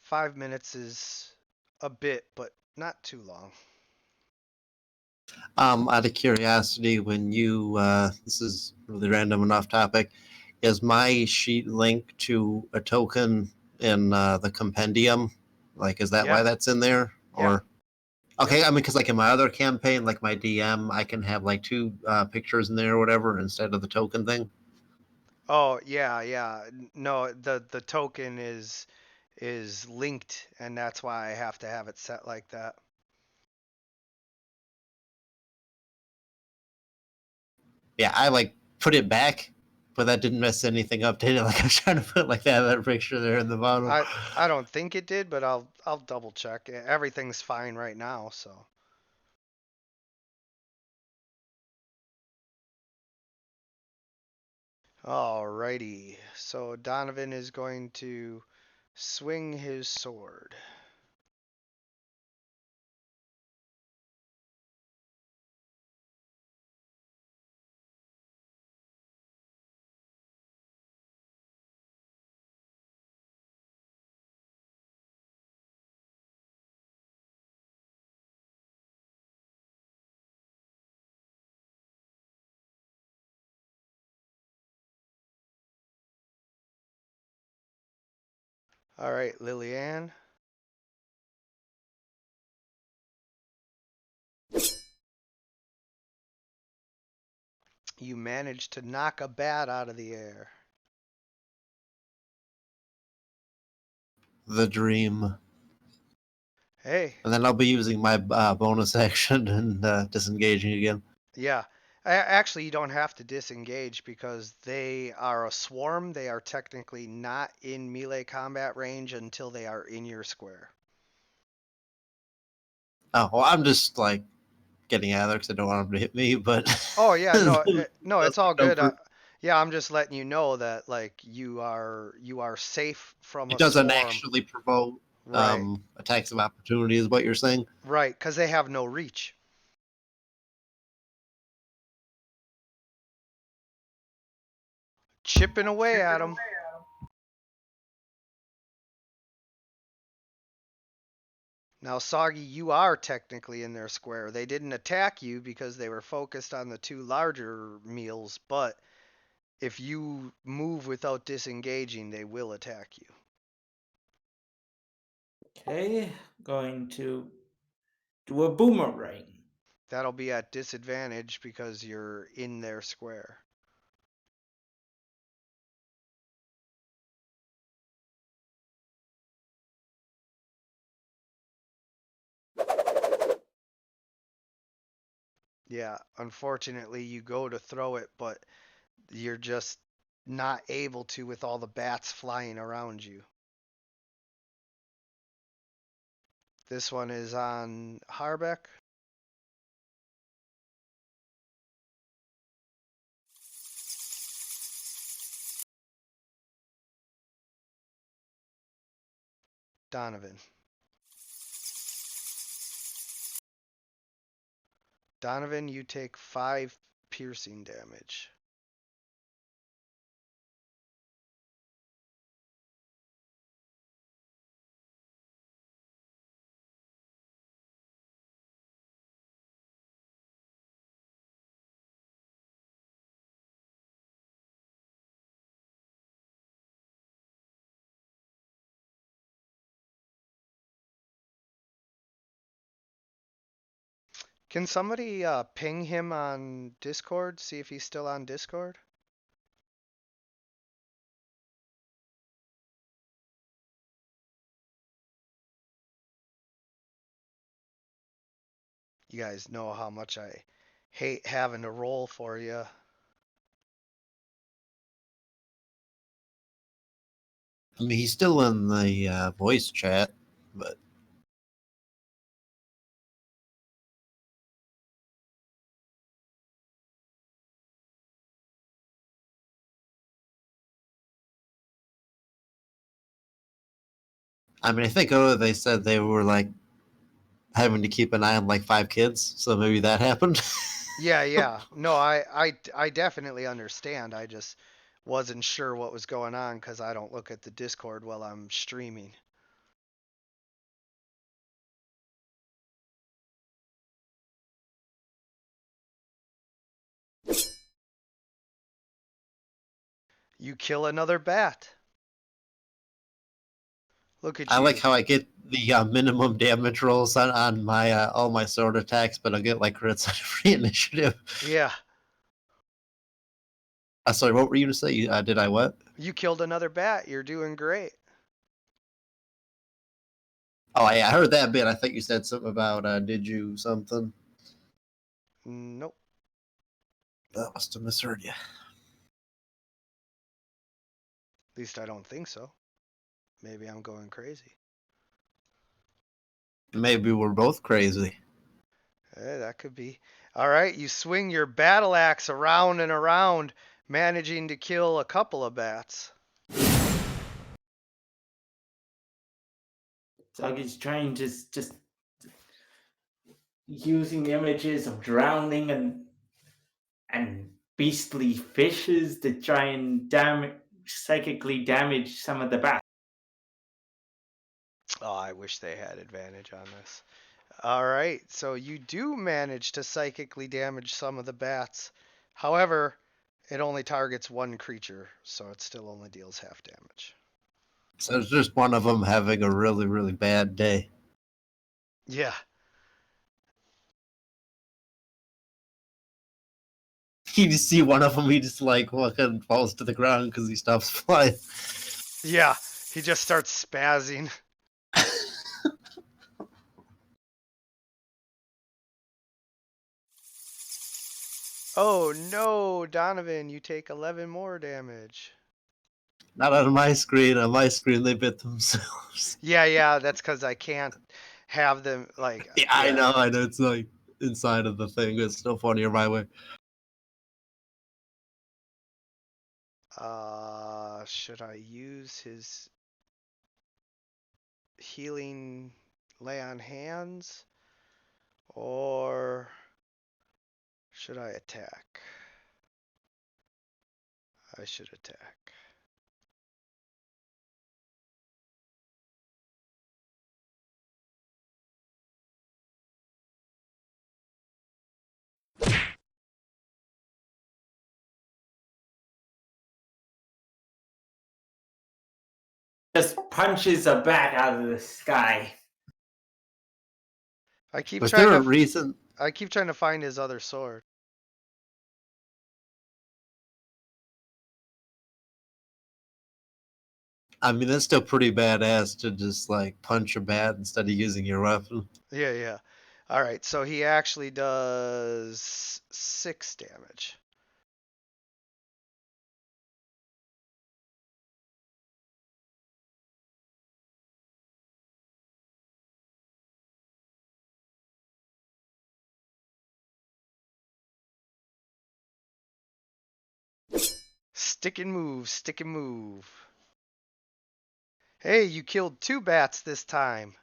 5 minutes is a bit, but not too long. Out of curiosity, when you this is really random and off topic, is my sheet linked to a token in the compendium? Like, is that Yeah. why that's in there? Yeah. Or Okay, I mean, because like in my other campaign, like my DM, I can have like two pictures in there or whatever instead of the token thing. Oh, yeah, yeah. No, the token is linked, and that's why I have to have it set like that. Yeah, I like put it back, but that didn't mess anything up, did it? Like I was trying to put like that other picture there in the bottom. I don't think it did, but I'll double check. Everything's fine right now, so. Alrighty. So Donovan is going to swing his sword. All right, Lillian. You managed to knock a bat out of the air. The dream. Hey, And then I'll be using my bonus action and disengaging again. yeah. Actually, you don't have to disengage because they are a swarm. They are technically not in melee combat range until they are in your square. Oh, well, I'm just like getting out of there because I don't want them to hit me, but. Oh yeah, no, it's That's all good. comfort. Yeah, I'm just letting you know that like you are safe from It a doesn't swarm. actually provoke Right, attacks of opportunity, is what you're saying? right, because they have no reach. Chipping away at them. Now, Soggy, you are technically in their square. They didn't attack you because they were focused on the two larger meals, but if you move without disengaging, they will attack you. Okay, going to do a boomerang. That'll be at disadvantage because you're in their square. Yeah, unfortunately, you go to throw it, but you're just not able to with all the bats flying around you. This one is on Harbeck. Donovan. Donovan, you take 5 piercing damage. Can somebody ping him on Discord, see if he's still on Discord? You guys know how much I hate having to roll for you. I mean, he's still in the voice chat, but I mean, I think they said they were like having to keep an eye on like 5 kids, so maybe that happened. Yeah, yeah. No, I definitely understand. I just wasn't sure what was going on because I don't look at the Discord while I'm streaming. You kill another bat. Look at I you. like how I get the minimum damage rolls on my all my sword attacks, but I get like crits on every initiative. Yeah, Sorry, what were you to say? Did I what? you killed another bat. You're doing great. Oh, yeah, I heard that bit. I think you said something about did you something? Nope. I must have misheard you. At least I don't think so. Maybe I'm going crazy. Maybe we're both crazy. That could be. All right, you swing your battle axe around and around, managing to kill a couple of bats. Soggy's trying just using images of drowning and beastly fishes to try and psychically damage some of the bats. Oh, I wish they had advantage on this. All right, so you do manage to psychically damage some of the bats. However, it only targets one creature, so it still only deals half damage. So it's just one of them having a really, really bad day. Yeah. You just see one of them, he just like fucking falls to the ground because he stops flying. Yeah, he just starts spazzing. Oh no, Donovan, you take 11 more damage. Not on my screen. On my screen, they bit themselves. Yeah, that's because I can't have them, like... Yeah, I know. It's like inside of the thing. It's still funnier my way. Should I use his healing lay on hands? Or should I attack? I should attack. Just punches a bat out of the sky. I keep Was trying there a to reason? find his other sword. I mean, that's still pretty badass to just like punch a bat instead of using your weapon. Yeah. All right, so he actually does 6 damage. Stick and move. Hey, you killed 2 bats this time.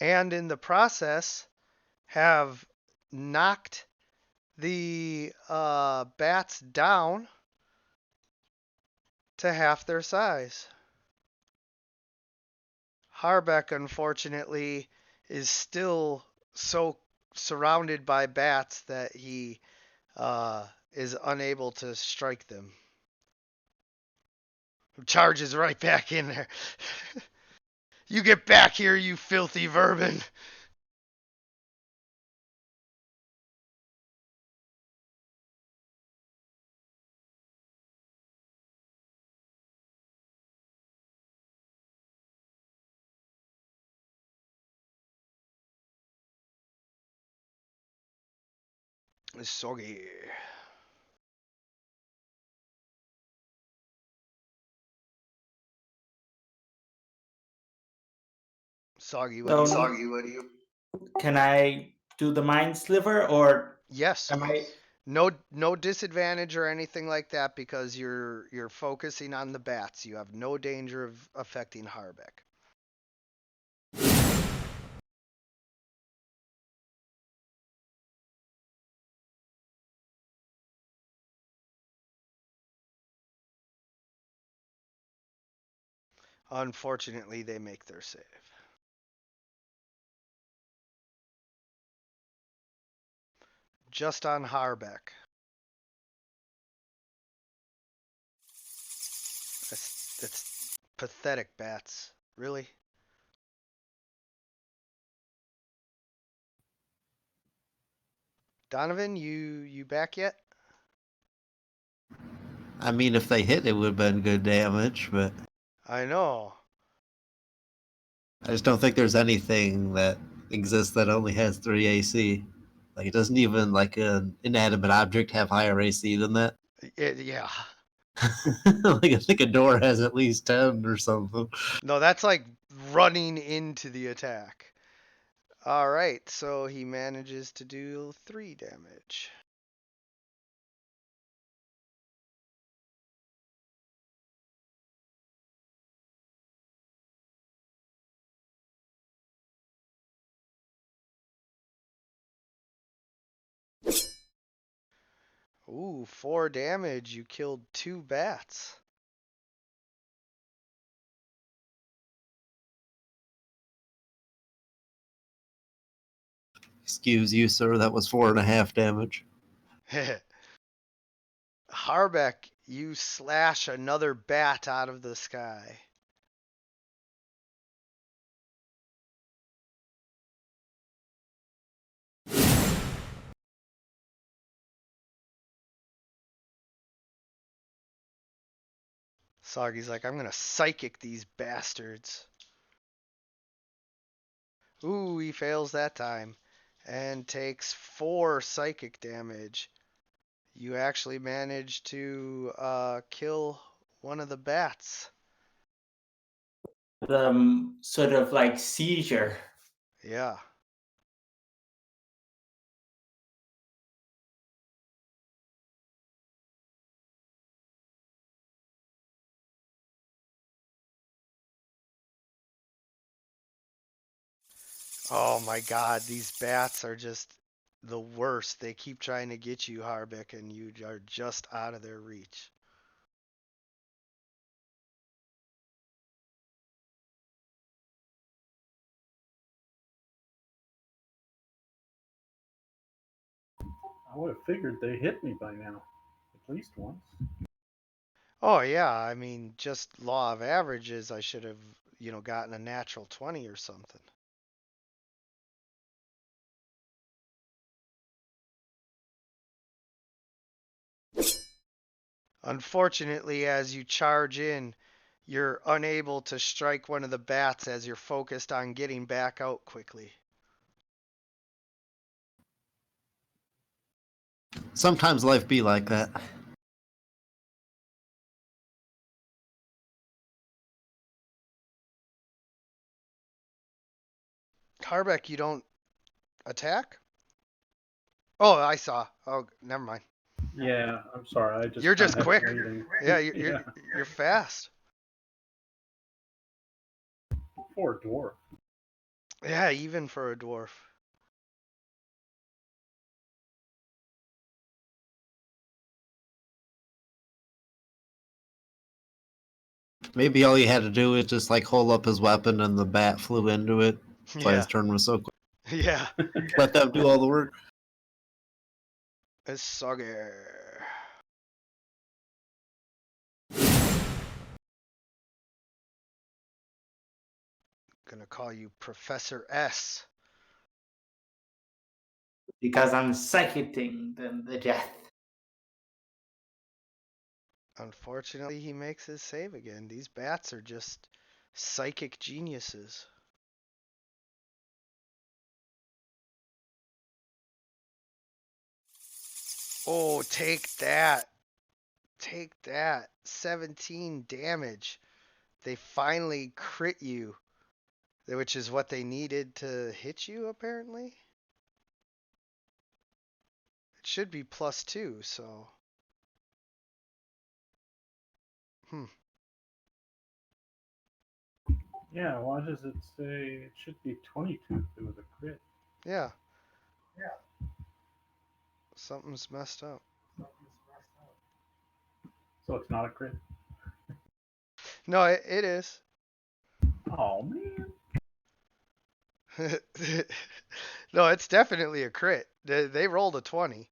And in the process, have knocked the bats down to half their size. Harbeck, unfortunately, is still so surrounded by bats that he is unable to strike them. Charges right back in there. You get back here, you filthy vermin. Soggy. Soggy, what do you... Can I do the mind sliver, or Yes. am I? No disadvantage or anything like that because you're focusing on the bats. You have no danger of affecting Harbeck. Unfortunately, they make their save. Just on Harbeck. That's pathetic, bats. Really? Donovan, you back yet? I mean, if they hit, it would have been good damage, but I know. I just don't think there's anything that exists that only has 3 AC. Like, it doesn't even, like, an inanimate object have higher AC than that. Yeah. Like, I think a door has at least 10 or something. No, that's like running into the attack. All right, so he manages to do 3 damage. Ooh, 4 damage. You killed 2 bats. Excuse you, sir, that was 4.5 damage. Harbeck, you slash another bat out of the sky. Soggy's like, I'm gonna psychic these bastards. Ooh, he fails that time and takes 4 psychic damage. You actually managed to kill one of the bats. Sort of like seizure. Yeah. Oh my god, these bats are just the worst. They keep trying to get you, Harbeck, and you are just out of their reach. I would have figured they hit me by now, at least once. Oh yeah, I mean, just law of averages, I should have, gotten a natural 20 or something. Unfortunately, as you charge in, you're unable to strike one of the bats as you're focused on getting back out quickly. Sometimes life be like that. Harbeck, you don't attack? Oh, I saw. Oh, never mind. Yeah, I'm sorry. I just You're just kinda quick. waiting. Yeah, you're fast. Poor dwarf. Yeah, even for a dwarf. Maybe all you had to do is just, like, hold up his weapon and the bat flew into it. That's why Yeah, his turn was so quick. yeah. Let them do all the work. It's soggy. Gonna call you Professor S. Because I'm psychicking them the death. Unfortunately, he makes his save again. These bats are just psychic geniuses. Oh, take that. Take that. 17 damage. They finally crit you, which is what they needed to hit you, apparently. It should be +2, so. Yeah, why does it say it should be 22 if it was a crit? Yeah. Something's messed up. So it's not a crit. No, it is. Oh man. No, it's definitely a crit. They rolled a 20.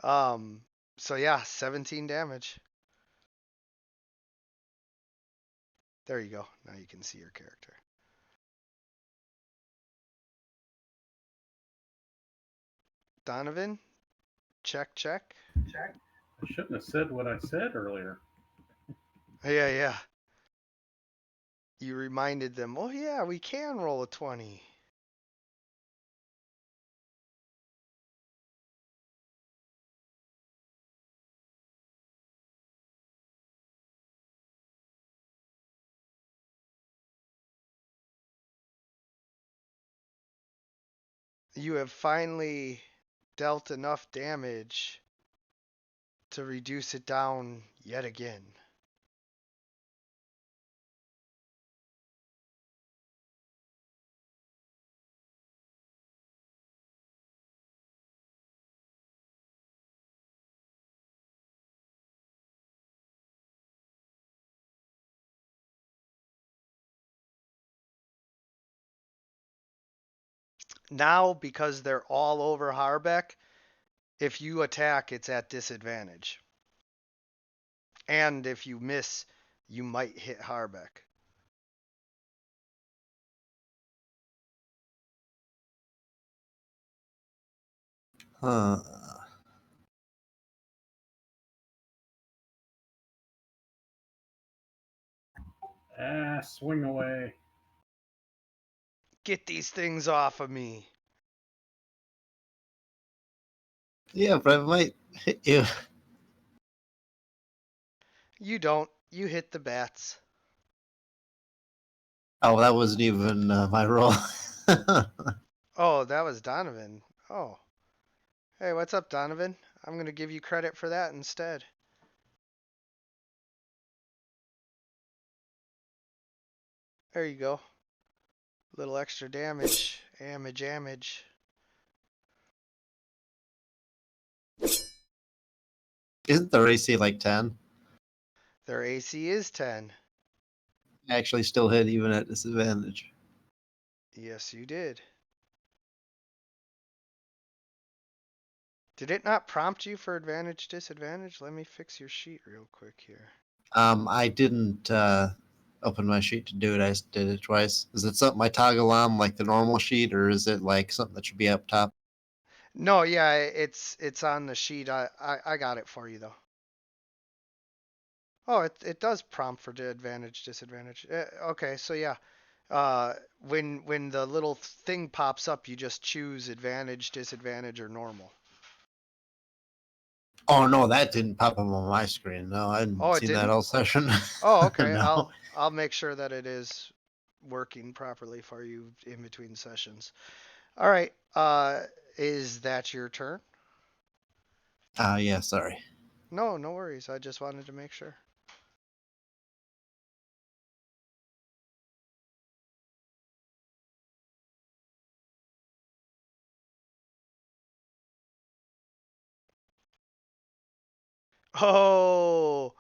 So yeah, 17 damage. There you go. Now you can see your character. Donovan, check. I shouldn't have said what I said earlier. Yeah. You reminded them, oh yeah, we can roll a 20. You have finally dealt enough damage to reduce it down yet again. Now, because they're all over Harbeck, if you attack, it's at disadvantage. And if you miss, you might hit Harbeck. Huh. Swing away. Get these things off of me. Yeah, but I might hit you. You don't. You hit the bats. Oh, that wasn't even my roll. Oh, that was Donovan. Oh. Hey, what's up, Donovan? I'm going to give you credit for that instead. There you go. Little extra damage. Damage. Isn't their AC like 10? Their AC is 10. Actually, still hit even at disadvantage. Yes, you did. Did it not prompt you for advantage, disadvantage? Let me fix your sheet real quick here. I didn't open my sheet to do it. I just did it twice. Is it something I toggle on like the normal sheet, or is it like something that should be up top? No, yeah, it's on the sheet. I got it for you though. Oh, it does prompt for the advantage, disadvantage. Okay, so yeah. When the little thing pops up, you just choose advantage, disadvantage, or normal. Oh no, that didn't pop up on my screen. No, I hadn't Oh, it seen that didn't? all session. Oh, okay. No. I'll make sure that it is working properly for you in between sessions. All right. Is that your turn? Yeah, sorry. No, no worries. I just wanted to make sure. Oh,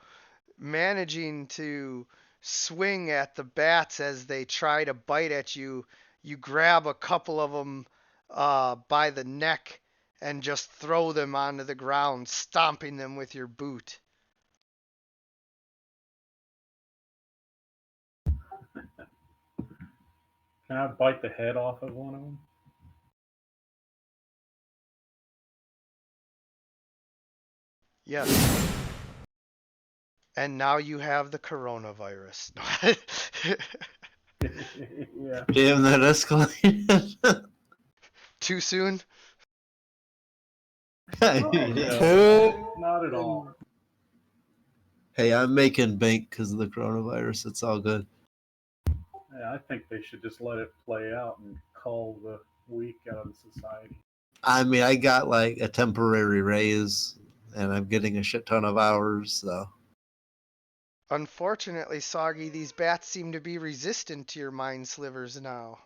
managing to swing at the bats as they try to bite at you. You grab a couple of them by the neck and just throw them onto the ground, stomping them with your boot. Can I bite the head off of one of them? Yes. And now you have the coronavirus. Yeah. Damn, that escalated. Too soon? Yeah. Not at all. Hey, I'm making bank because of the coronavirus. It's all good. Yeah, I think they should just let it play out and call the week out of society. I mean, I got like a temporary raise, and I'm getting a shit ton of hours, so. Unfortunately, Soggy, these bats seem to be resistant to your mind slivers now.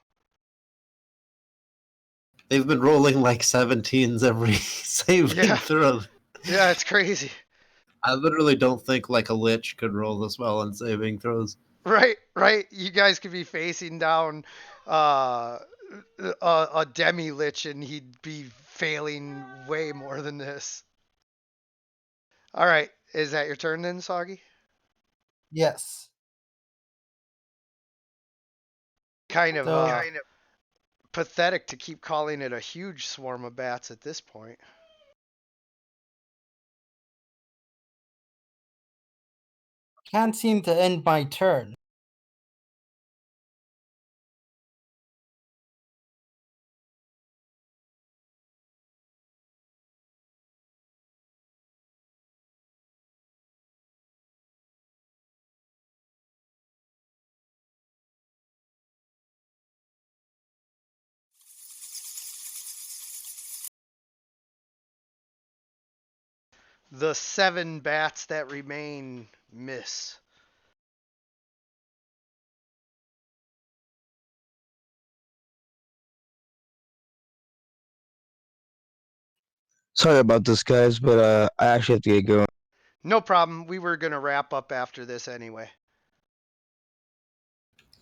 They've been rolling like 17s every saving throw. Yeah, it's crazy. I literally don't think like a lich could roll this well in saving throws. Right. You guys could be facing down a demi lich and he'd be failing way more than this. All right, is that your turn then, Soggy? Yes. Kind of So- pathetic to keep calling it a huge swarm of bats at this point. Can't seem to end my turn. The 7 bats that remain miss. Sorry about this, guys, but I actually have to get going. No problem. We were going to wrap up after this anyway.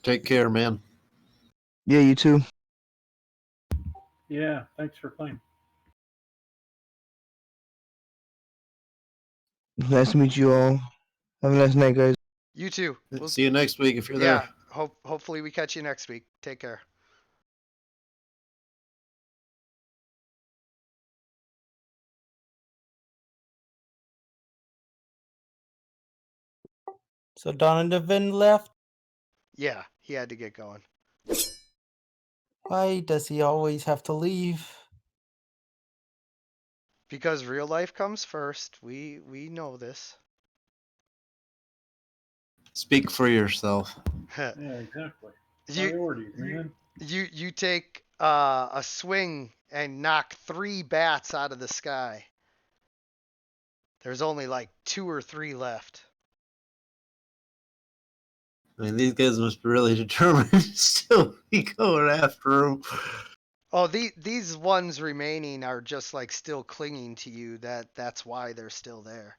Take care, man. Yeah, you too. Yeah, thanks for playing. Nice to meet you all. Have a nice night, guys. You too. We'll See you next week if you're yeah, there. hopefully we catch you next week. Take care. So Donovan left. Yeah, he had to get going. Why does he always have to leave? Because real life comes first. We know this. Speak for yourself. Yeah, exactly. you Priorities, man. you take a swing and knock 3 bats out of the sky. There's only like 2 or 3 left. I mean, these guys must be really determined to still be going after him. Oh, these ones remaining are just like still clinging to you. That's why they're still there.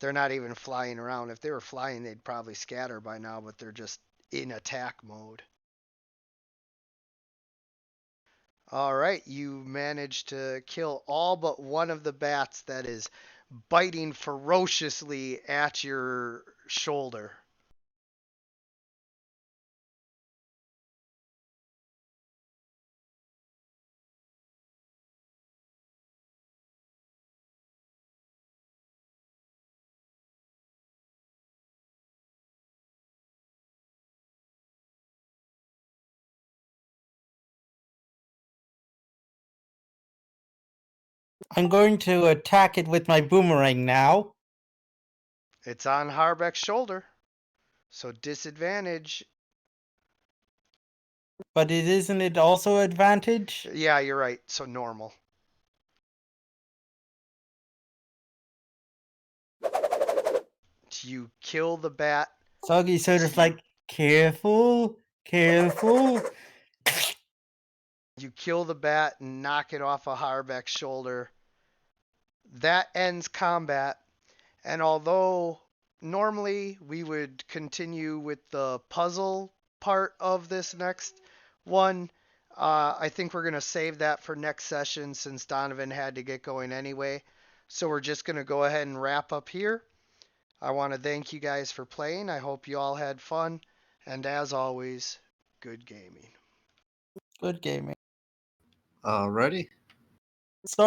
They're not even flying around. If they were flying, they'd probably scatter by now, but they're just in attack mode. All right, you managed to kill all but one of the bats that is biting ferociously at your shoulder. I'm going to attack it with my boomerang now. It's on Harbeck's shoulder, so disadvantage. But isn't it also advantage? Yeah, you're right. So normal. You kill the bat. Soggy sort of like, careful, careful. You kill the bat and knock it off of Harbeck's shoulder. That ends combat. And although normally we would continue with the puzzle part of this next one, I think we're going to save that for next session since Donovan had to get going anyway. So we're just going to go ahead and wrap up here. I want to thank you guys for playing. I hope you all had fun. And as always, good gaming. Good gaming. Alrighty.